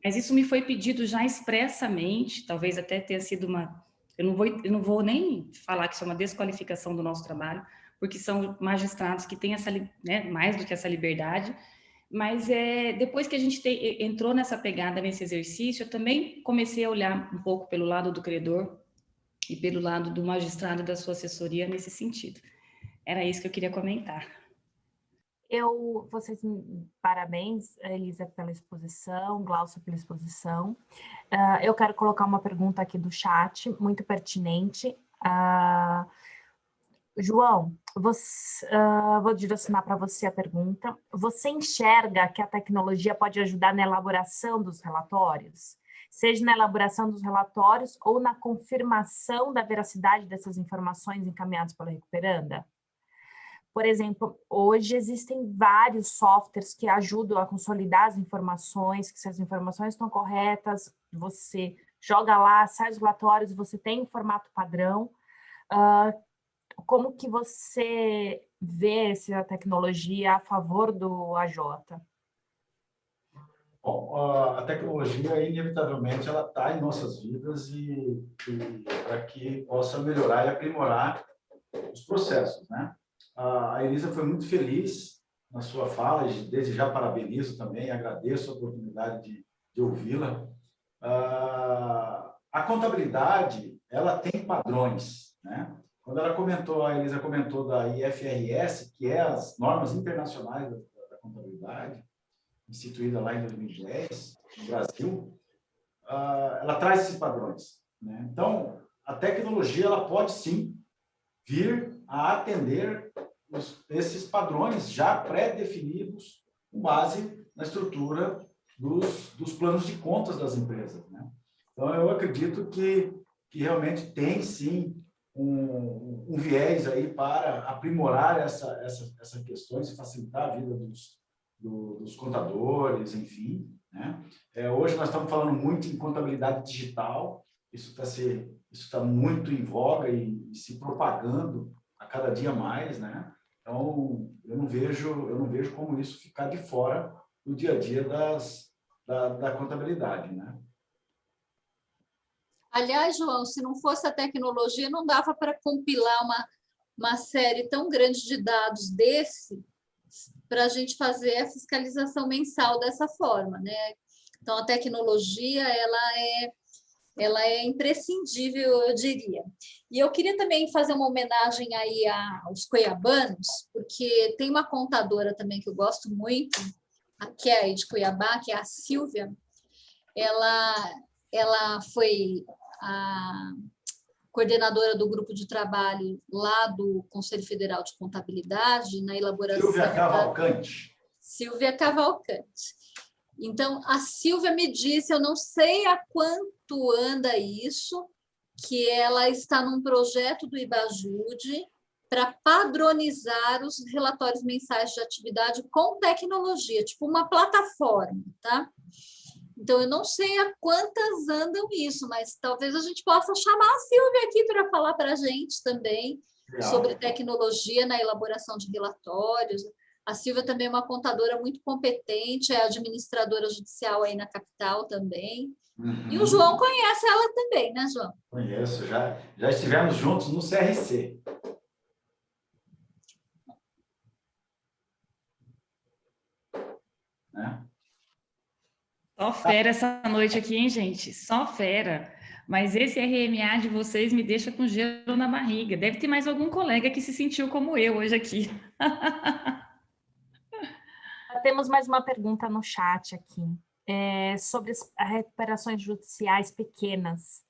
Mas isso me foi pedido já expressamente, talvez até tenha sido uma... Eu não vou nem falar que isso é uma desqualificação do nosso trabalho, porque são magistrados que têm essa, né, mais do que essa liberdade, mas depois que a gente entrou nessa pegada, nesse exercício, eu também comecei a olhar um pouco pelo lado do credor e pelo lado do magistrado e da sua assessoria nesse sentido. Era isso que eu queria comentar. Parabéns, Elisa, pela exposição, Glaucia pela exposição. Eu quero colocar uma pergunta aqui do chat, muito pertinente. João, vou direcionar para você a pergunta. Você enxerga que a tecnologia pode ajudar na elaboração dos relatórios? Seja na elaboração dos relatórios ou na confirmação da veracidade dessas informações encaminhadas pela recuperanda? Por exemplo, hoje existem vários softwares que ajudam a consolidar as informações, que se as informações estão corretas, você joga lá, sai os relatórios, você tem um formato padrão. Como que você vê essa tecnologia a favor do AJ? Bom, a tecnologia, inevitavelmente, ela está em nossas vidas e para que possa melhorar e aprimorar os processos, né? A Elisa foi muito feliz na sua fala, e desde já parabenizo também, agradeço a oportunidade de ouvi-la. A contabilidade, ela tem padrões, né? Quando a Elisa comentou da IFRS, que é as normas internacionais da contabilidade, instituída lá em 2010, no Brasil, ela traz esses padrões, né? Então, a tecnologia, ela pode sim vir a atender esses padrões já pré-definidos com base na estrutura dos planos de contas das empresas, né? Então, eu acredito que realmente tem, sim, um viés aí para aprimorar essas questões e facilitar a vida dos contadores, enfim, né? Hoje nós estamos falando muito em contabilidade digital, isso está muito em voga e se propagando a cada dia mais, né? Então, eu não vejo como isso ficar de fora do dia a dia da contabilidade, né? Aliás, João, se não fosse a tecnologia, não dava para compilar uma série tão grande de dados para a gente fazer a fiscalização mensal dessa forma, né? Então, a tecnologia, ela é imprescindível, eu diria. E eu queria também fazer uma homenagem aí aos cuiabanos, porque tem uma contadora também que eu gosto muito, que é aí de Cuiabá, que é a Silvia. Ela foi a coordenadora do grupo de trabalho lá do Conselho Federal de Contabilidade, na elaboração... Silvia Cavalcante. Silvia Cavalcante. Então, a Silvia me disse, eu não sei há quanto anda isso, que ela está num projeto do IBAJUDE para padronizar os relatórios mensais de atividade com tecnologia, tipo uma plataforma, tá? Então, eu não sei a quantas andam isso, mas talvez a gente possa chamar a Silvia aqui para falar para a gente também sobre tecnologia na elaboração de relatórios. A Silvia também é uma contadora muito competente, é administradora judicial aí na capital também. E o João conhece ela também, né, João? Conheço, já estivemos juntos no CRC. Né? Só fera essa noite aqui, hein, gente? Só fera. Mas esse RMA de vocês me deixa com gelo na barriga. Deve ter mais algum colega que se sentiu como eu hoje aqui. Temos mais uma pergunta no chat aqui, sobre as recuperações judiciais pequenas.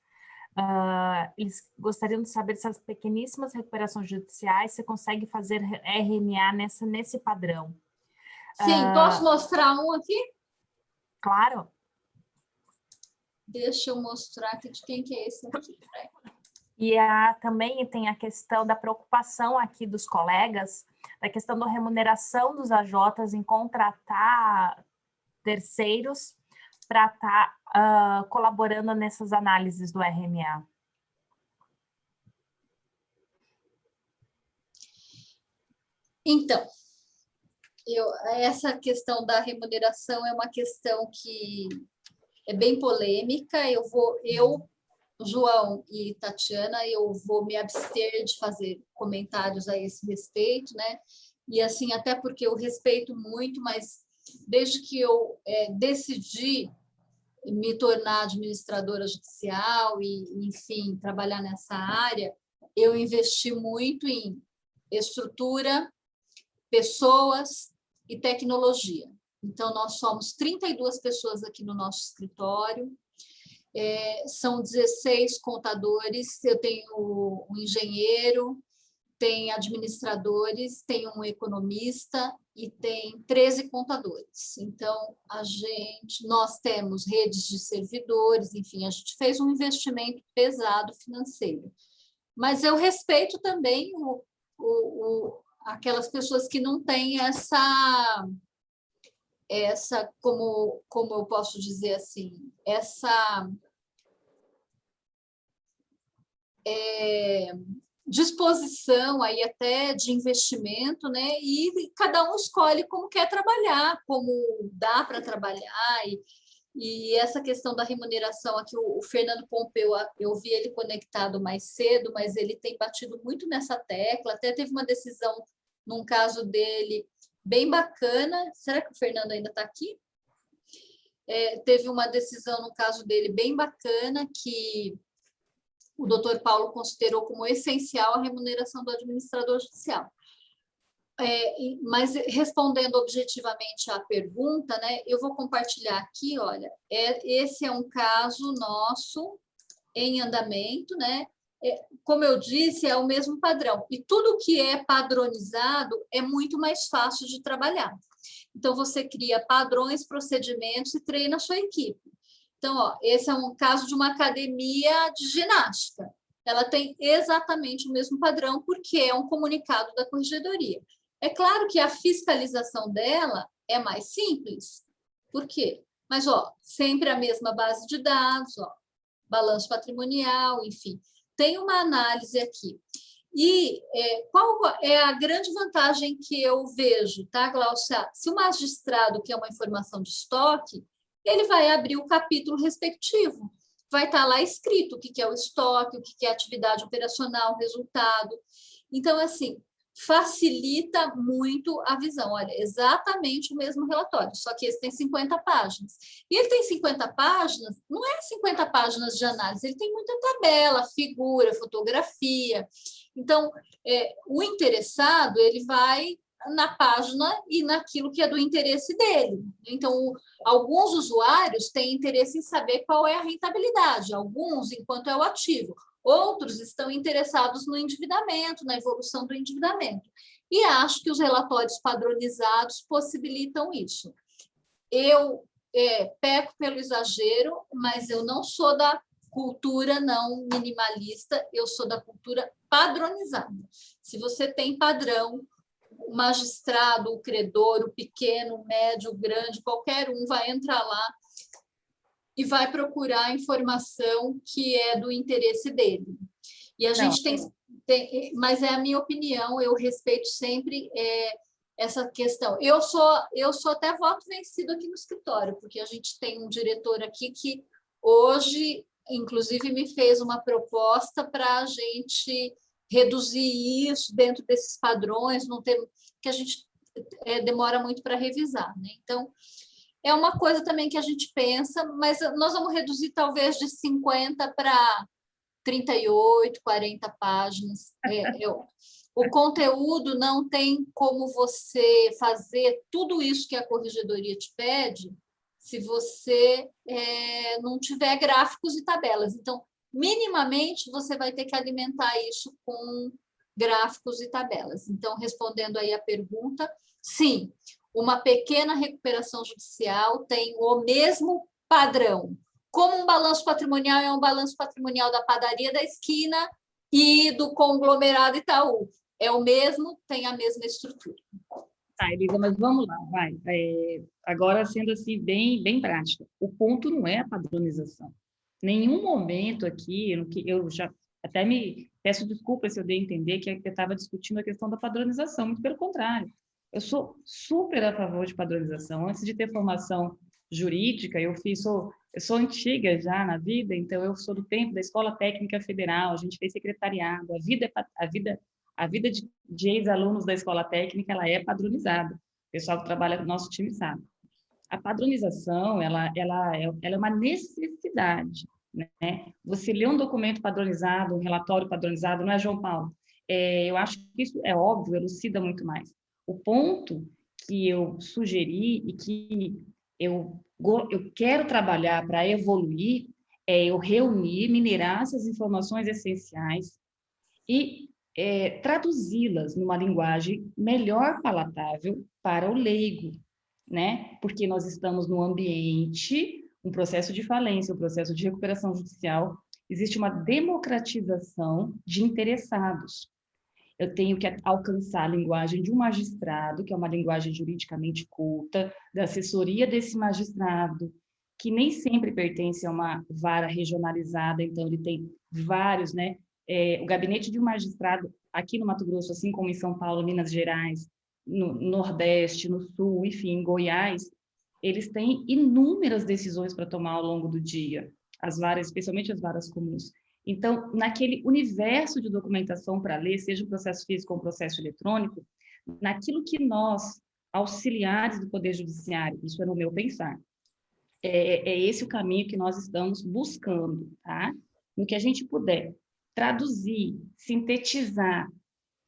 Eles gostariam de saber se as pequeníssimas recuperações judiciais você consegue fazer RMA nesse padrão. Sim, posso mostrar um aqui? Claro. Deixa eu mostrar aqui de quem que é esse aqui. E também tem a questão da preocupação aqui dos colegas, da questão da remuneração dos AJs em contratar terceiros para estar colaborando nessas análises do RMA. Então, essa questão da remuneração é uma questão que é bem polêmica. Eu, João e Tatiana, eu vou me abster de fazer comentários a esse respeito, né? E assim, até porque eu respeito muito, mas desde que eu decidi me tornar administradora judicial e, enfim, trabalhar nessa área, eu investi muito em estrutura, pessoas e tecnologia. Então, nós somos 32 pessoas aqui no nosso escritório, são 16 contadores, eu tenho um engenheiro, tem administradores, tem um economista e tem 13 contadores. Então, nós temos redes de servidores, enfim, a gente fez um investimento pesado financeiro. Mas eu respeito também aquelas pessoas que não têm essa como eu posso dizer assim, essa disposição aí até de investimento, né? E cada um escolhe como quer trabalhar, como dá para trabalhar. E essa questão da remuneração aqui, o Fernando Pompeu, eu vi ele conectado mais cedo, mas ele tem batido muito nessa tecla, até teve uma decisão num caso dele bem bacana. Será que o Fernando ainda está aqui? Teve uma decisão no caso dele bem bacana que o doutor Paulo considerou como essencial a remuneração do administrador judicial. Mas respondendo objetivamente à pergunta, né, eu vou compartilhar aqui, olha, esse é um caso nosso em andamento, né? Como eu disse, é o mesmo padrão. E tudo que é padronizado é muito mais fácil de trabalhar. Então, você cria padrões, procedimentos e treina a sua equipe. Então, ó, esse é um caso de uma academia de ginástica. Ela tem exatamente o mesmo padrão, porque é um comunicado da corregedoria. É claro que a fiscalização dela é mais simples. Por quê? Mas, ó, sempre a mesma base de dados, ó, balanço patrimonial, enfim. Tem uma análise aqui. E qual é a grande vantagem que eu vejo, tá, Glaucia? Se o magistrado quer uma informação de estoque, ele vai abrir o capítulo respectivo. Vai estar lá escrito o que é o estoque, o que é atividade operacional, resultado. Então, assim, facilita muito a visão. Olha, exatamente o mesmo relatório, só que esse tem 50 páginas. E ele tem 50 páginas, não é 50 páginas de análise, ele tem muita tabela, figura, fotografia. Então, o interessado, ele vai na página e naquilo que é do interesse dele. Então, alguns usuários têm interesse em saber qual é a rentabilidade, alguns enquanto é o ativo. Outros estão interessados no endividamento, na evolução do endividamento. E acho que os relatórios padronizados possibilitam isso. Eu peco pelo exagero, mas eu não sou da cultura não minimalista, eu sou da cultura padronizada. Se você tem padrão, o magistrado, o credor, o pequeno, o médio, o grande, qualquer um vai entrar lá e vai procurar a informação que é do interesse dele. E a gente tem, mas é a minha opinião, eu respeito sempre essa questão. Eu sou até voto vencido aqui no escritório, porque a gente tem um diretor aqui que hoje, inclusive, me fez uma proposta para a gente reduzir isso dentro desses padrões, não ter, que a gente demora muito para revisar, né? Então, é uma coisa também que a gente pensa, mas nós vamos reduzir talvez de 50 para 38, 40 páginas. O conteúdo não tem como você fazer tudo isso que a corregedoria te pede se você não tiver gráficos e tabelas. Então, minimamente, você vai ter que alimentar isso com gráficos e tabelas. Então, respondendo aí a pergunta, sim, uma pequena recuperação judicial tem o mesmo padrão. Como um balanço patrimonial é um balanço patrimonial da padaria da esquina e do conglomerado Itaú. É o mesmo, tem a mesma estrutura. Tá, Elisa, mas vamos lá, vai. Agora, sendo assim, bem prática, o ponto não é a padronização. Nenhum momento aqui, eu já até me peço desculpas se eu dei a entender que eu estava discutindo a questão da padronização, muito pelo contrário. Eu sou super a favor de padronização. Antes de ter formação jurídica, eu sou antiga já na vida, então eu sou do tempo da Escola Técnica Federal, a gente fez secretariado, a vida de ex-alunos da Escola Técnica, ela é padronizada. O pessoal que trabalha no nosso time sabe. A padronização, ela é uma necessidade, né? Você lê um documento padronizado, um relatório padronizado, não é, João Paulo? Eu acho que isso é óbvio, elucida muito mais. O ponto que eu sugeri e que eu quero trabalhar para evoluir é eu reunir, minerar essas informações essenciais e traduzi-las numa linguagem melhor palatável para o leigo, né? Porque nós estamos num ambiente, um processo de falência, um processo de recuperação judicial, existe uma democratização de interessados. Eu tenho que alcançar a linguagem de um magistrado, que é uma linguagem juridicamente culta, da assessoria desse magistrado, que nem sempre pertence a uma vara regionalizada, então ele tem vários, né? O gabinete de um magistrado aqui no Mato Grosso, assim como em São Paulo, Minas Gerais, no Nordeste, no Sul, enfim, em Goiás, eles têm inúmeras decisões para tomar ao longo do dia, as varas, especialmente as varas comuns. Então, naquele universo de documentação para ler, seja um processo físico ou um processo eletrônico, naquilo que nós, auxiliares do Poder Judiciário, isso é no meu pensar, é esse o caminho que nós estamos buscando, tá? No que a gente puder traduzir, sintetizar,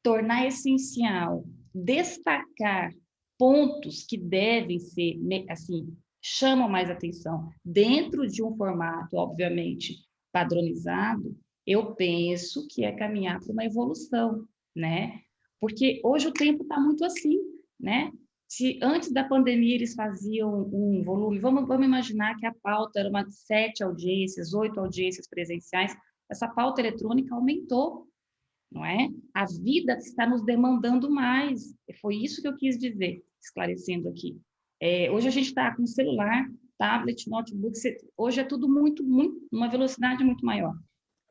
tornar essencial, destacar pontos que devem ser, assim, chamam mais atenção, dentro de um formato, obviamente, padronizado, eu penso que é caminhar para uma evolução, né? Porque hoje o tempo está muito assim, né? Se antes da pandemia eles faziam um volume, vamos imaginar que a pauta era uma 7 audiências, 8 audiências presenciais, essa pauta eletrônica aumentou, não é? A vida está nos demandando mais, foi isso que eu quis dizer, esclarecendo aqui. Hoje a gente está com celular, tablet, notebook, hoje é tudo muito, uma velocidade muito maior.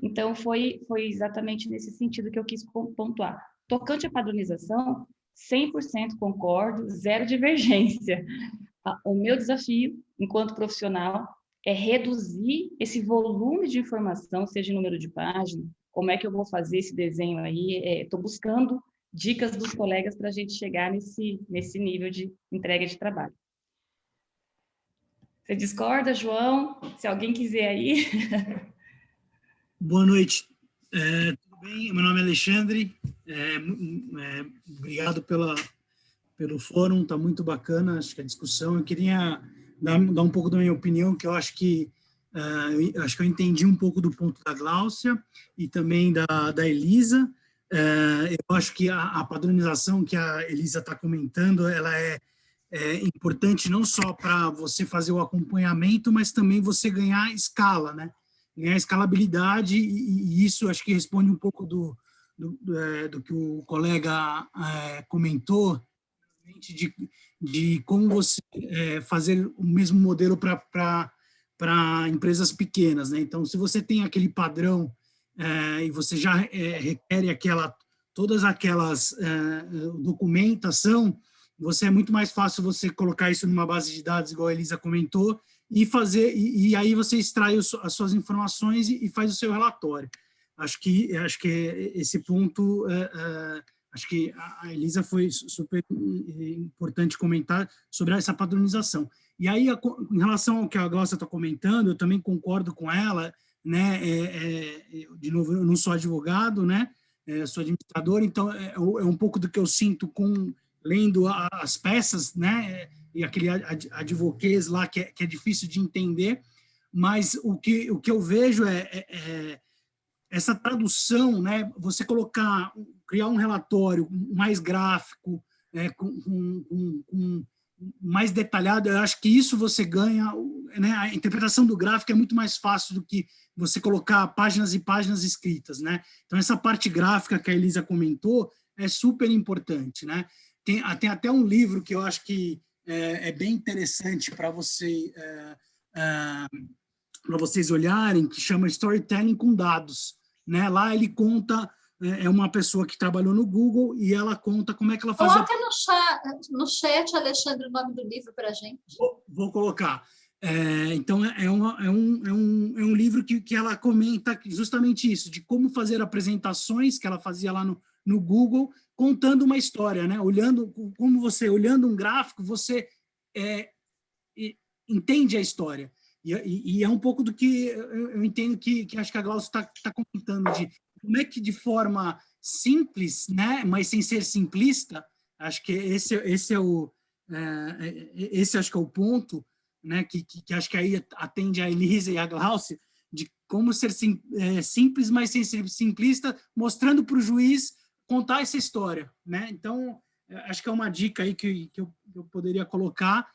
Então, foi exatamente nesse sentido que eu quis pontuar. Tocante à padronização, 100% concordo, zero divergência. O meu desafio, enquanto profissional, é reduzir esse volume de informação, seja em número de página, como é que eu vou fazer esse desenho aí, estou buscando dicas dos colegas para a gente chegar nesse nível de entrega de trabalho. Você discorda, João? Se alguém quiser aí. Boa noite. Tudo bem? Meu nome é Alexandre. Obrigado pelo fórum, está muito bacana, acho que a discussão. Eu queria dar um pouco da minha opinião, que eu acho que eu entendi um pouco do ponto da Gláucia e também da Elisa. Eu acho que a padronização que a Elisa está comentando, ela é importante não só para você fazer o acompanhamento, mas também você ganhar escala, né? Ganhar escalabilidade, e isso acho que responde um pouco do que o colega comentou, de como você fazer o mesmo modelo para empresas pequenas, né? Então, se você tem aquele padrão e você já requer todas aquelas documentação, é muito mais fácil você colocar isso numa base de dados, igual a Elisa comentou, e fazer, e aí você extrai as suas informações e faz o seu relatório. Acho que esse ponto, acho que a Elisa foi super importante comentar sobre essa padronização. E aí, em relação ao que a Glaucia está comentando, eu também concordo com ela, né? De novo, eu não sou advogado, né? Sou administrador, então é um pouco do que eu sinto lendo as peças, né? E aquele advoquês lá que é difícil de entender, mas o que eu vejo essa tradução, né? Você criar um relatório mais gráfico, com mais detalhado, eu acho que isso você ganha, né? A interpretação do gráfico é muito mais fácil do que você colocar páginas e páginas escritas, né? Então, essa parte gráfica que a Elisa comentou é super importante, né? Tem até um livro que eu acho que é bem interessante para vocês olharem, que chama Storytelling com Dados, né? Lá ele conta, é uma pessoa que trabalhou no Google e ela conta como é que ela faz... Coloca no chat, Alexandre, o nome do livro para a gente. Vou colocar. Então, é um livro que ela comenta justamente isso, de como fazer apresentações que ela fazia lá no Google, contando uma história, né? Olhando um gráfico, você entende a história. E é um pouco do que eu entendo que acho que a Glaucia está comentando, de como é que de forma simples, né, mas sem ser simplista, acho que esse acho que é o ponto, né, que acho que aí atende a Elisa e a Glaucia, de como ser simples, mas sem ser simplista, mostrando para o juiz contar essa história, né? Então, acho que é uma dica aí que eu poderia colocar,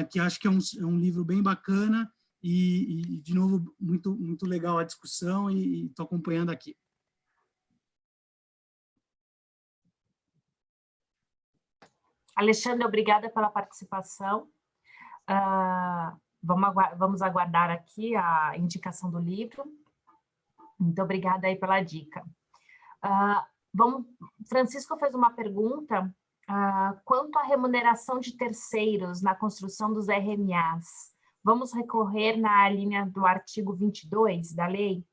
que acho que é um livro bem bacana e de novo, muito, muito legal a discussão e estou acompanhando aqui. Alexandre, obrigada pela participação. Vamos aguardar aqui a indicação do livro. Muito obrigada aí pela dica. Francisco fez uma pergunta quanto à remuneração de terceiros na construção dos RMAs. Vamos recorrer na linha do artigo 22 da lei?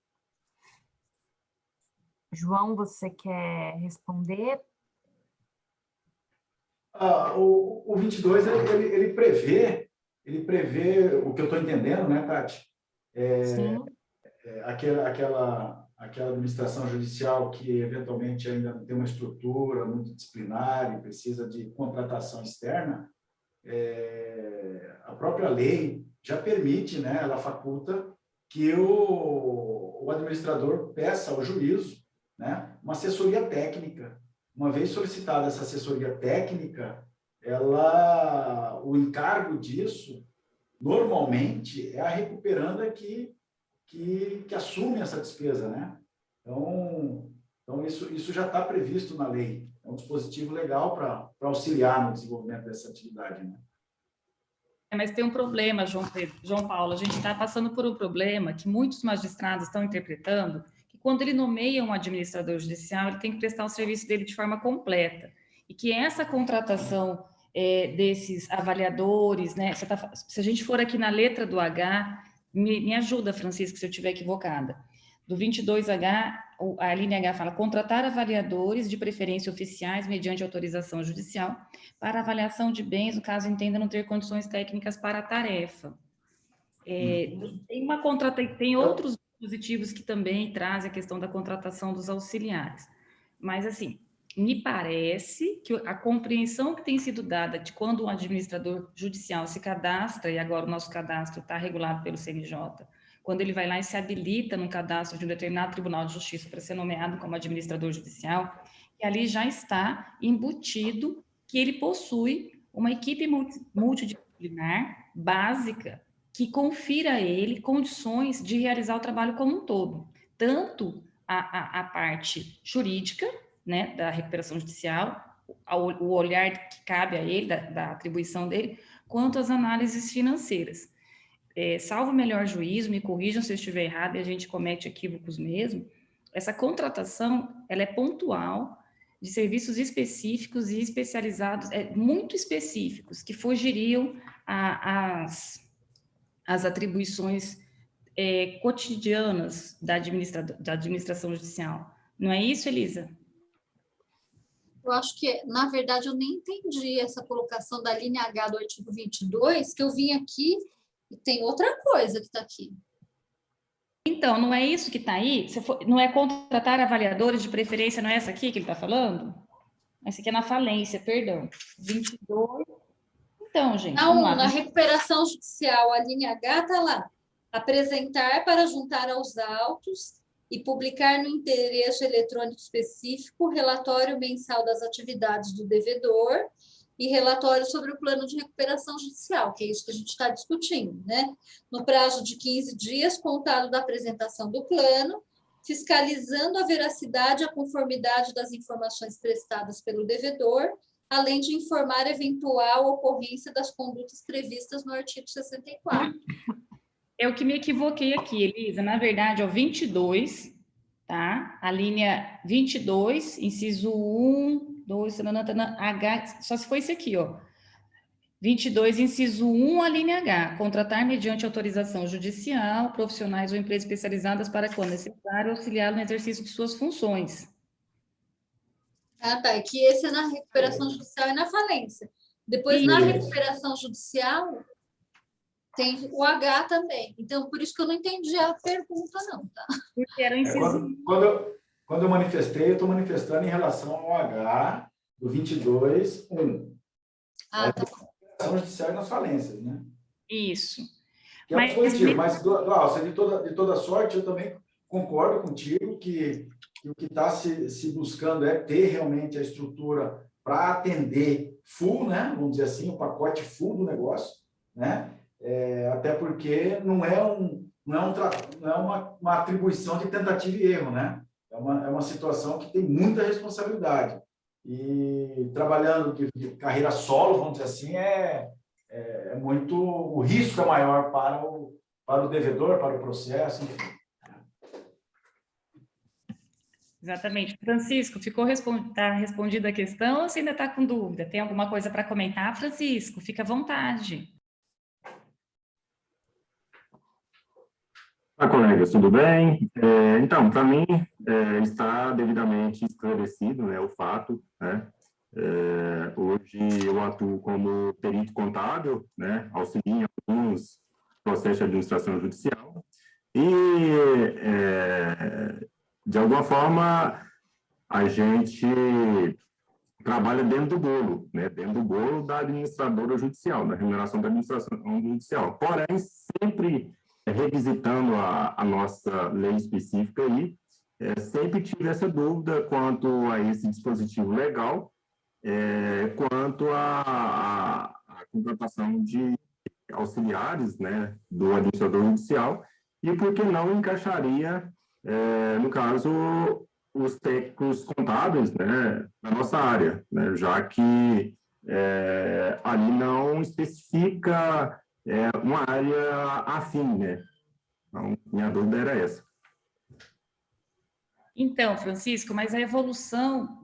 João, você quer responder? O 22, ele prevê o que eu estou entendendo, né, Tati? Sim. Aquela administração judicial que eventualmente ainda não tem uma estrutura muito disciplinar e precisa de contratação externa, a própria lei já permite, né, ela faculta que o administrador peça ao juízo, né, uma assessoria técnica. Uma vez solicitada essa assessoria técnica, o encargo disso, normalmente, é a recuperanda que assume essa despesa, né? Então isso já está previsto na lei. É um dispositivo legal para auxiliar no desenvolvimento dessa atividade, né? Mas tem um problema, João Paulo, a gente está passando por um problema que muitos magistrados estão interpretando, que quando ele nomeia um administrador judicial, ele tem que prestar o serviço dele de forma completa, e que essa contratação desses avaliadores, né, se a gente for aqui na letra do H, me ajuda, Francisco, se eu estiver equivocada. Do 22H, a linha H fala contratar avaliadores, de preferência oficiais, mediante autorização judicial, para avaliação de bens, no caso entenda não ter condições técnicas para a tarefa. Tem outros dispositivos que também trazem a questão da contratação dos auxiliares. Mas, assim, me parece que a compreensão que tem sido dada de quando um administrador judicial se cadastra, e agora o nosso cadastro está regulado pelo CNJ, quando ele vai lá e se habilita no cadastro de um determinado tribunal de justiça para ser nomeado como administrador judicial, e ali já está embutido que ele possui uma equipe multidisciplinar básica que confira a ele condições de realizar o trabalho como um todo, tanto a parte jurídica, né, da recuperação judicial, o olhar que cabe a ele, da atribuição dele, quanto as análises financeiras. Salvo o melhor juízo, me corrijam se eu estiver errado e a gente comete equívocos mesmo, essa contratação, ela é pontual, de serviços específicos e especializados, muito específicos, que fugiriam às atribuições cotidianas da administração judicial. Não é isso, Elisa? Eu acho que, na verdade, eu nem entendi essa colocação da linha H do artigo 22, que eu vim aqui e tem outra coisa que está aqui. Então, não é isso que está aí? Não é contratar avaliadores de preferência, não é essa aqui que ele está falando? Essa aqui é na falência, perdão. 22. Então, gente, vamos lá. Na recuperação judicial, a linha H está lá. Apresentar para juntar aos autos e publicar no endereço eletrônico específico relatório mensal das atividades do devedor e relatório sobre o plano de recuperação judicial, que é isso que a gente está discutindo, né? No prazo de 15 dias, contado da apresentação do plano, fiscalizando a veracidade e a conformidade das informações prestadas pelo devedor, além de informar eventual ocorrência das condutas previstas no artigo 64. É o que me equivoquei aqui, Elisa. Na verdade, é o 22, tá? A linha 22, inciso 1, 2, H, só se for esse aqui, ó. 22, inciso 1, a linha H. Contratar mediante autorização judicial, profissionais ou empresas especializadas para, quando necessário, auxiliar no exercício de suas funções. Ah, tá. É que esse é na recuperação judicial e na falência. Depois, na recuperação judicial, tem o H também. Então, por isso que eu não entendi a pergunta, não, tá? Porque era o inciso... Quando eu manifestei, eu estou manifestando em relação ao H do 22, 1. Ah, tá. Recuperação judicial e nas falências, né? Isso. Que é positivo, mas Glaucia, de toda sorte, eu também concordo contigo que o que está se buscando é ter realmente a estrutura para atender full, né? Vamos dizer assim, o pacote full do negócio, né? Até porque não é uma atribuição de tentativa e erro, né? É uma situação que tem muita responsabilidade. E trabalhando de carreira solo, vamos dizer assim, muito... O risco é maior para o devedor, para o processo, enfim. Exatamente. Francisco, tá respondida a questão ou você ainda está com dúvida? Tem alguma coisa para comentar, Francisco? Fica à vontade. Olá, colegas, tudo bem? Então, para mim, está devidamente esclarecido, né, o fato, né? Hoje eu atuo como perito contábil, né, auxilio em alguns processos de administração judicial e, de alguma forma, a gente trabalha dentro do bolo, né, dentro do bolo da administradora judicial, da remuneração da administração judicial. Porém, sempre revisitando a nossa lei específica aí, sempre tive essa dúvida quanto a esse dispositivo legal, quanto à contratação de auxiliares, né, do administrador judicial, e por que não encaixaria, no caso, os técnicos contábeis, né, na nossa área, né, já que ali não especifica uma área afim, né? Então, minha dúvida era essa. Então, Francisco, mas a evolução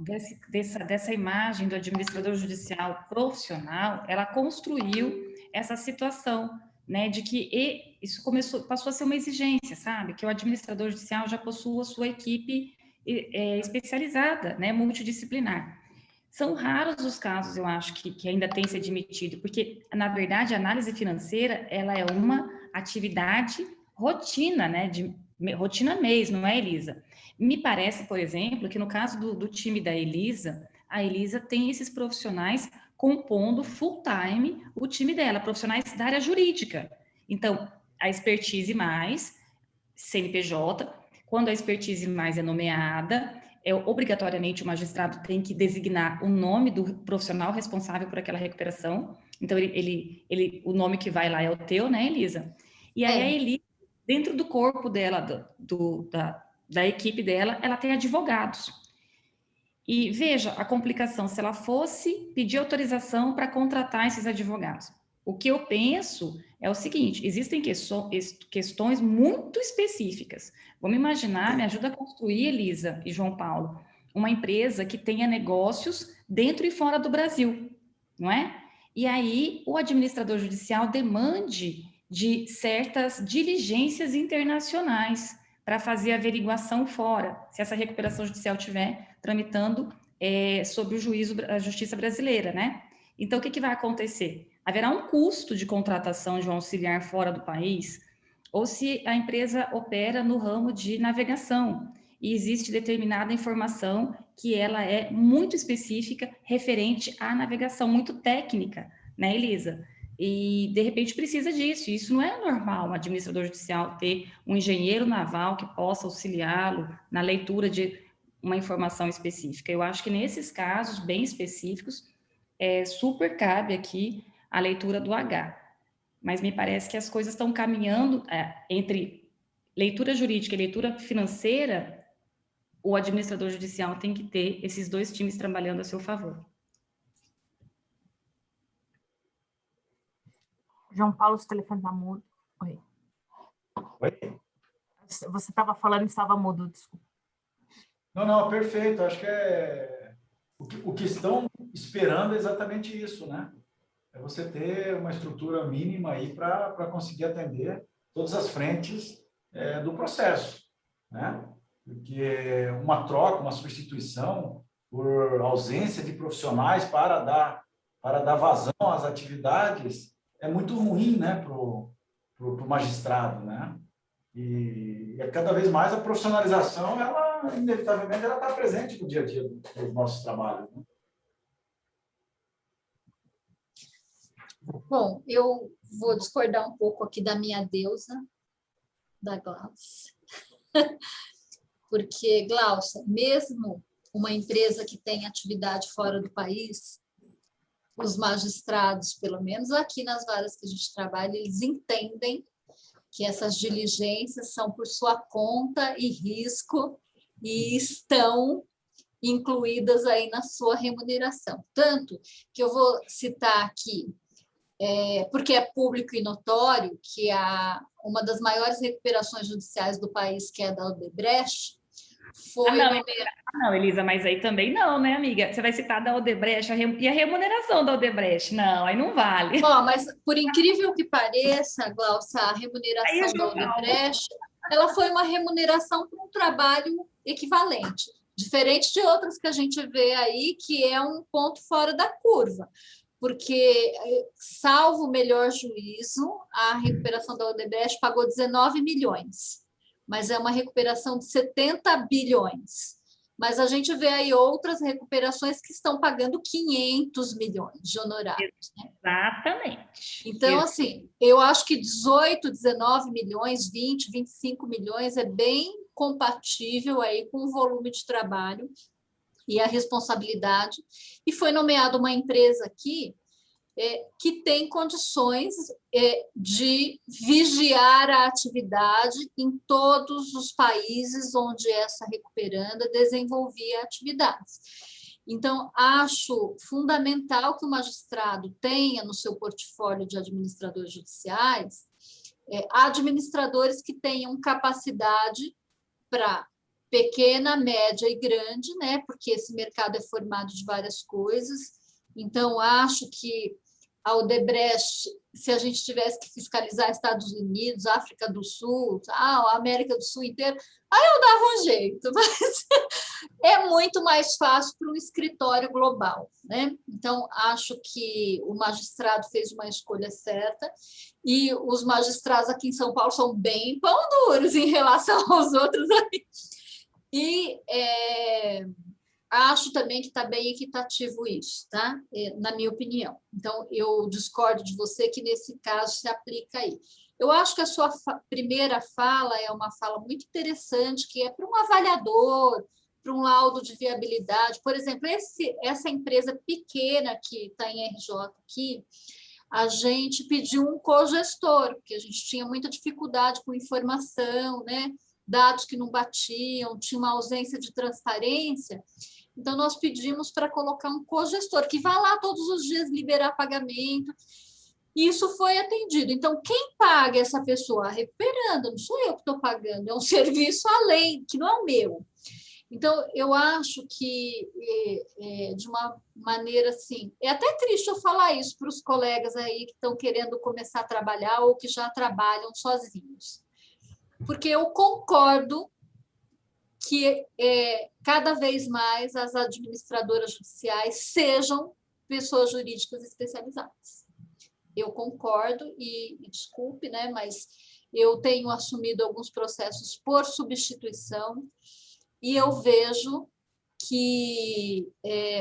dessa imagem do administrador judicial profissional, ela construiu essa situação, né, de que isso passou a ser uma exigência, sabe? Que o administrador judicial já possua sua equipe especializada, né, multidisciplinar. São raros os casos, eu acho, que ainda tem se admitido, porque, na verdade, a análise financeira, ela é uma atividade rotina, né, rotina mês, não é, Elisa? Me parece, por exemplo, que no caso do time da Elisa, a Elisa tem esses profissionais compondo full-time o time dela, profissionais da área jurídica. Então, a expertise mais CNPJ. Quando a expertise mais é nomeada, obrigatoriamente o magistrado tem que designar o nome do profissional responsável por aquela recuperação. Então, o nome que vai lá é o teu, né, Elisa? E aí a Elisa, dentro do corpo dela, da equipe dela, ela tem advogados. E veja a complicação, se ela fosse pedir autorização para contratar esses advogados. O que eu penso é o seguinte, existem questões muito específicas. Vamos imaginar, me ajuda a construir, Elisa e João Paulo, uma empresa que tenha negócios dentro e fora do Brasil, não é? E aí o administrador judicial demande de certas diligências internacionais para fazer averiguação fora, se essa recuperação judicial estiver tramitando sob o juízo da justiça brasileira, né? Então, o que vai acontecer? Haverá um custo de contratação de um auxiliar fora do país, ou se a empresa opera no ramo de navegação, e existe determinada informação que ela é muito específica, referente à navegação, muito técnica, né, Elisa? E, de repente, precisa disso. Isso não é normal, um administrador judicial ter um engenheiro naval que possa auxiliá-lo na leitura de uma informação específica. Eu acho que, nesses casos bem específicos, super cabe aqui a leitura do H. Mas me parece que as coisas estão caminhando entre leitura jurídica e leitura financeira. O administrador judicial tem que ter esses dois times trabalhando a seu favor. João Paulo, seu telefone está mudo. Oi. Oi? Você estava falando e estava mudo, desculpa. Não, perfeito. Acho que o que estão esperando é exatamente isso, né? É você ter uma estrutura mínima aí para conseguir atender todas as frentes do processo, né? Porque uma troca, uma substituição por ausência de profissionais para dar vazão às atividades é muito ruim, né, pro magistrado, né? E cada vez mais a profissionalização, ela inevitavelmente ela está presente no dia a dia dos nossos trabalhos, né? Bom, eu vou discordar um pouco aqui da minha deusa, da Glaucia. Porque, Glaucia, mesmo uma empresa que tem atividade fora do país, os magistrados, pelo menos aqui nas varas que a gente trabalha, eles entendem que essas diligências são por sua conta e risco e estão incluídas aí na sua remuneração. Tanto que eu vou citar aqui, porque é público e notório que uma das maiores recuperações judiciais do país, que é a da Odebrecht, foi... Não, Elisa, mas aí também não, né, amiga? Você vai citar da Odebrecht e a remuneração da Odebrecht? Não, aí não vale. Bom, mas por incrível que pareça, Glaucia, a remuneração da Odebrecht, ela foi uma remuneração por um trabalho equivalente, diferente de outras que a gente vê aí, que é um ponto fora da curva. Porque, salvo o melhor juízo, a recuperação da Odebrecht pagou 19 milhões, mas é uma recuperação de 70 bilhões. Mas a gente vê aí outras recuperações que estão pagando 500 milhões de honorários, né? Exatamente. Então, assim, eu acho que 18, 19 milhões, 20, 25 milhões é bem compatível aí com o volume de trabalho e a responsabilidade, e foi nomeada uma empresa aqui que tem condições de vigiar a atividade em todos os países onde essa recuperanda desenvolvia atividades. Então, acho fundamental que o magistrado tenha no seu portfólio de administradores judiciais administradores que tenham capacidade para pequena, média e grande, né? Porque esse mercado é formado de várias coisas. Então, acho que a Odebrecht, se a gente tivesse que fiscalizar Estados Unidos, África do Sul, a América do Sul inteira, aí eu dava um jeito, mas é muito mais fácil para um escritório global, né? Então, acho que o magistrado fez uma escolha certa e os magistrados aqui em São Paulo são bem pão duros em relação aos outros aí. E acho também que está bem equitativo isso, tá? Na minha opinião. Então, eu discordo de você que nesse caso se aplica aí. Eu acho que a sua primeira fala é uma fala muito interessante, que é para um avaliador, para um laudo de viabilidade. Por exemplo, essa empresa pequena que está em RJ aqui, a gente pediu um cogestor, porque a gente tinha muita dificuldade com informação, né? Dados que não batiam, tinha uma ausência de transparência. Então, nós pedimos para colocar um cogestor, que vá lá todos os dias liberar pagamento. E isso foi atendido. Então, quem paga essa pessoa? Recuperando, não sou eu que estou pagando, é um serviço além, que não é o meu. Então, eu acho que, de uma maneira assim, é até triste eu falar isso para os colegas aí que estão querendo começar a trabalhar ou que já trabalham sozinhos. Porque eu concordo que cada vez mais as administradoras judiciais sejam pessoas jurídicas especializadas. Eu concordo e desculpe, né, mas eu tenho assumido alguns processos por substituição e eu vejo que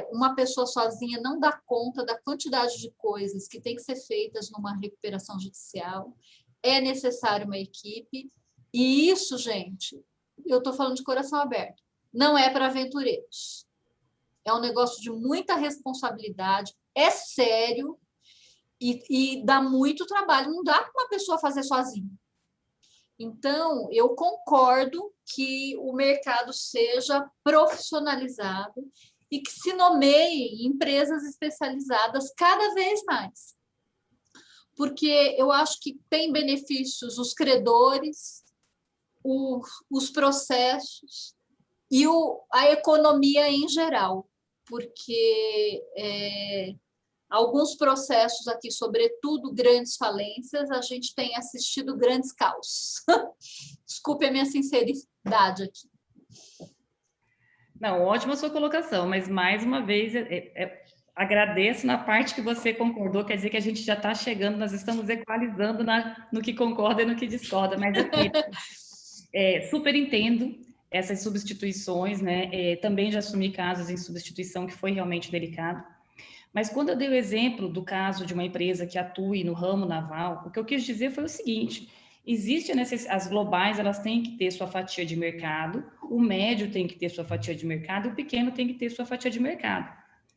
uma pessoa sozinha não dá conta da quantidade de coisas que tem que ser feitas numa recuperação judicial. É necessário uma equipe e isso, gente, eu estou falando de coração aberto, não é para aventureiros. É um negócio de muita responsabilidade, é sério e dá muito trabalho. Não dá para uma pessoa fazer sozinha. Então, eu concordo que o mercado seja profissionalizado e que se nomeiem empresas especializadas cada vez mais. Porque eu acho que tem benefícios os credores, os processos e a economia em geral, porque alguns processos aqui, sobretudo grandes falências, a gente tem assistido grandes caos. Desculpe a minha sinceridade aqui. Não, ótima a sua colocação, mas mais uma vez agradeço na parte que você concordou, quer dizer que a gente já está chegando, nós estamos equalizando no que concorda e no que discorda, mas aqui, super entendo essas substituições, né? Também já assumi casos em substituição que foi realmente delicado. Mas quando eu dei o exemplo do caso de uma empresa que atue no ramo naval, o que eu quis dizer foi o seguinte: as globais, elas têm que ter sua fatia de mercado, o médio tem que ter sua fatia de mercado e o pequeno tem que ter sua fatia de mercado.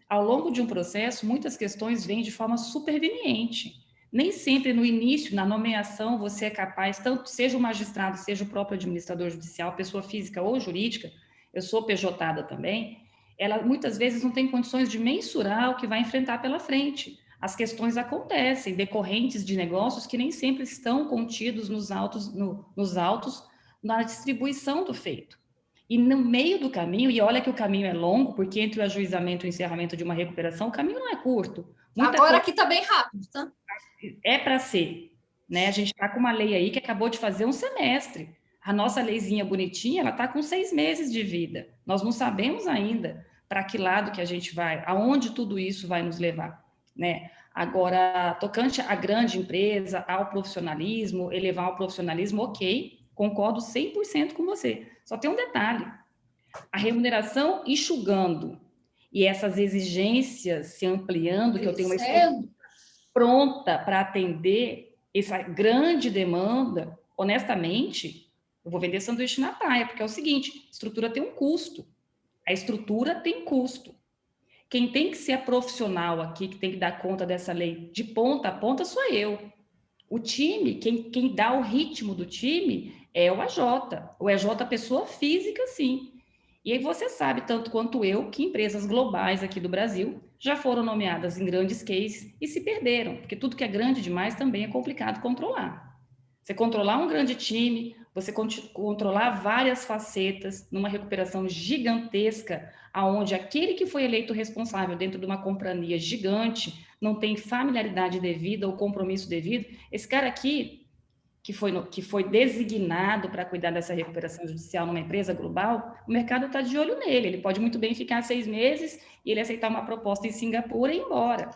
Ao longo de um processo, muitas questões vêm de forma superveniente. Nem sempre no início, na nomeação, você é capaz, tanto seja o magistrado, seja o próprio administrador judicial, pessoa física ou jurídica, eu sou PJada também, ela muitas vezes não tem condições de mensurar o que vai enfrentar pela frente. As questões acontecem, decorrentes de negócios que nem sempre estão contidos nos autos na distribuição do feito. E no meio do caminho, e olha que o caminho é longo, porque entre o ajuizamento e o encerramento de uma recuperação, o caminho não é curto. Agora aqui está bem rápido, tá? É para ser, né? A gente está com uma lei aí que acabou de fazer um semestre. A nossa leizinha bonitinha, ela está com 6 meses de vida. Nós não sabemos ainda para que lado que a gente vai, aonde tudo isso vai nos levar, né? Agora, tocante à grande empresa, ao profissionalismo, elevar o profissionalismo, ok, concordo 100% com você. Só tem um detalhe: a remuneração enxugando e essas exigências se ampliando, que eu tenho uma estrutura pronta para atender essa grande demanda, honestamente, eu vou vender sanduíche na praia, porque é o seguinte: a estrutura tem um custo. A estrutura tem custo. Quem tem que ser a profissional aqui, que tem que dar conta dessa lei de ponta a ponta, sou eu. O time, quem dá o ritmo do time é o AJ. O AJ é pessoa física, sim. E aí você sabe, tanto quanto eu, que empresas globais aqui do Brasil já foram nomeadas em grandes cases e se perderam, porque tudo que é grande demais também é complicado controlar. Você controlar um grande time, você controlar várias facetas numa recuperação gigantesca, aonde aquele que foi eleito responsável dentro de uma companhia gigante não tem familiaridade devida ou compromisso devido, esse cara aqui, que foi designado para cuidar dessa recuperação judicial numa empresa global, o mercado está de olho nele, ele pode muito bem ficar 6 meses e ele aceitar uma proposta em Singapura e ir embora.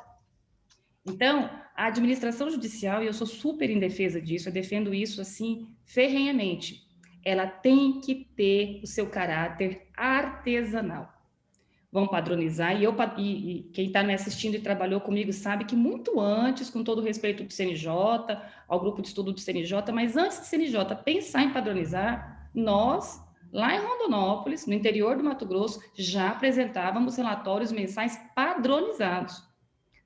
Então, a administração judicial, e eu sou super em defesa disso, eu defendo isso assim ferrenhamente, ela tem que ter o seu caráter artesanal. vão padronizar, e quem está me assistindo e trabalhou comigo sabe que muito antes, com todo o respeito do CNJ, ao grupo de estudo do CNJ, mas antes do CNJ pensar em padronizar, nós, lá em Rondonópolis, no interior do Mato Grosso, já apresentávamos relatórios mensais padronizados.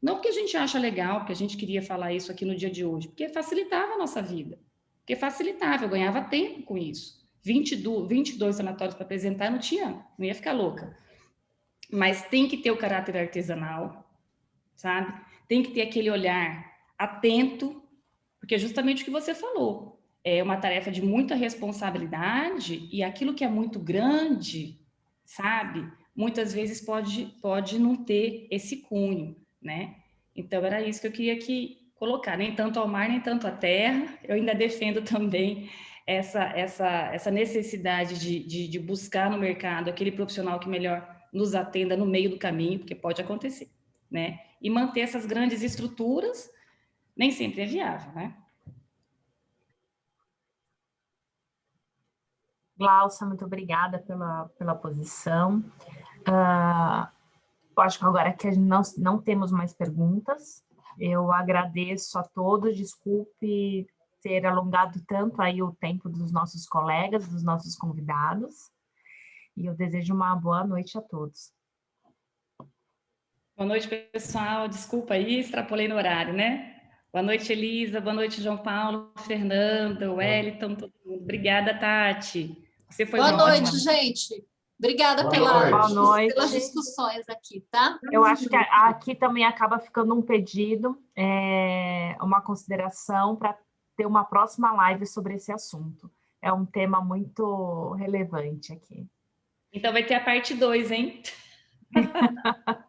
Não porque a gente acha legal, porque a gente queria falar isso aqui no dia de hoje, porque facilitava a nossa vida, porque facilitava, eu ganhava tempo com isso. 22 relatórios para apresentar, não ia ficar louca. Mas tem que ter o caráter artesanal, sabe? Tem que ter aquele olhar atento, porque é justamente o que você falou. É uma tarefa de muita responsabilidade e aquilo que é muito grande, sabe? Muitas vezes pode não ter esse cunho, né? Então, era isso que eu queria aqui colocar. Nem tanto ao mar, nem tanto à terra. Eu ainda defendo também essa necessidade de buscar no mercado aquele profissional que melhor nos atenda no meio do caminho, porque pode acontecer, né? E manter essas grandes estruturas nem sempre é viável, né? Glaucia, muito obrigada pela posição. Eu acho que agora que não temos mais perguntas, eu agradeço a todos, desculpe ter alongado tanto aí o tempo dos nossos colegas, dos nossos convidados, e eu desejo uma boa noite a todos. Boa noite, pessoal. Desculpa aí, extrapolei no horário, né? Boa noite, Elisa. Boa noite, João Paulo, Fernanda, Wellington, todo mundo. Obrigada, Tati. Você foi Boa noite, ótima. gente. Obrigada Boa noite. pelas discussões aqui, tá? Eu acho que aqui também acaba ficando um pedido, uma consideração para ter uma próxima live sobre esse assunto. É um tema muito relevante aqui. Então vai ter a parte 2, hein?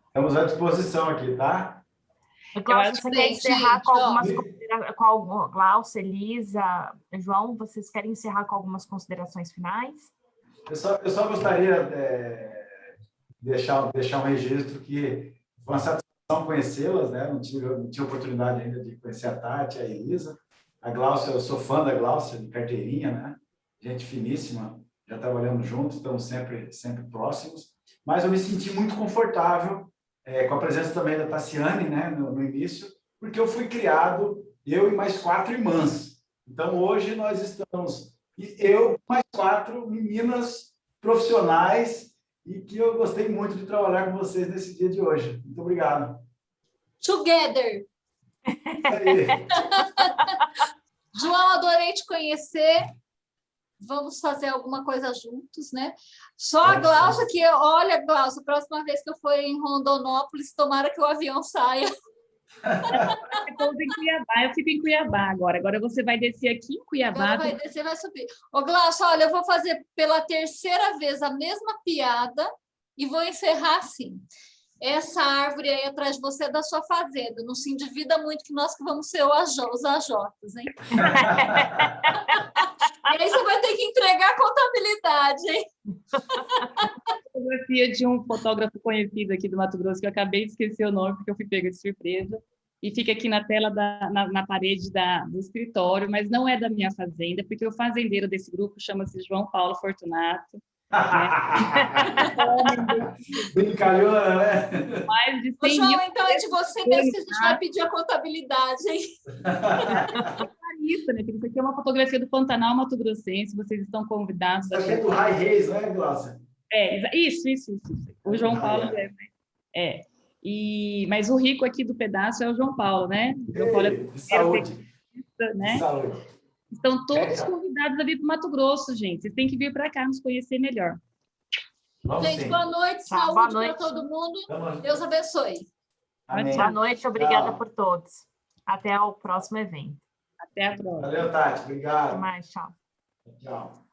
Estamos à disposição aqui, tá? Glaucia, você quer encerrar com algumas considerações? Glaucia, Elisa, João, vocês querem encerrar com algumas considerações finais? Eu só gostaria de deixar um registro que foi uma satisfação conhecê-las, né? Não tinha oportunidade ainda de conhecer a Tati, a Elisa. A Glaucia, eu sou fã da Glaucia, de carteirinha, né? Gente finíssima, já trabalhamos juntos, estamos sempre próximos. Mas eu me senti muito confortável com a presença também da Tassiane, né? No início, porque eu fui criado, eu e mais 4 irmãs. Então, hoje nós estamos... E eu, mais 4 meninas profissionais e que eu gostei muito de trabalhar com vocês nesse dia de hoje. Muito obrigado. Together! Aí. João, adorei te conhecer. Vamos fazer alguma coisa juntos, né? Só a Glaucia que... Olha, Glaucia, a próxima vez que eu for em Rondonópolis, tomara que o avião saia. Eu fico em Cuiabá agora. Agora você vai descer aqui em Cuiabá. Agora vai descer, vai subir. Ô, Glaucia, olha, eu vou fazer pela 3ª vez a mesma piada e vou encerrar assim. Essa árvore aí atrás de você é da sua fazenda. Não se endivida muito que nós que vamos ser os AJs, hein? E aí você vai ter que entregar a contabilidade, hein? Fotografia de um fotógrafo conhecido aqui do Mato Grosso, que eu acabei de esquecer o nome, porque eu fui pega de surpresa, e fica aqui na tela, na parede do escritório, mas não é da minha fazenda, porque o fazendeiro desse grupo chama-se João Paulo Fortunato. Brincalhona, né? Mais de 100 Ô, João, mil... então é de você mesmo que a gente vai pedir a contabilidade, hein? Isso, né? Isso aqui é uma fotografia do Pantanal Mato Grossense, vocês estão convidados. Isso aqui é do Rai Reis, não é, Glaucia? Isso. O João Paulo mas o rico aqui do pedaço é o João Paulo, né? João Paulo de saúde. Né? De saúde. Estão todos convidados a vir para o Mato Grosso, gente. Vocês têm que vir para cá nos conhecer melhor. Gente, boa noite, saúde para todo mundo. Deus abençoe. Amém. Boa noite, obrigada por todos. Até o próximo evento. Até a próxima. Valeu, Tati. Obrigado. Até mais, tchau. Tchau.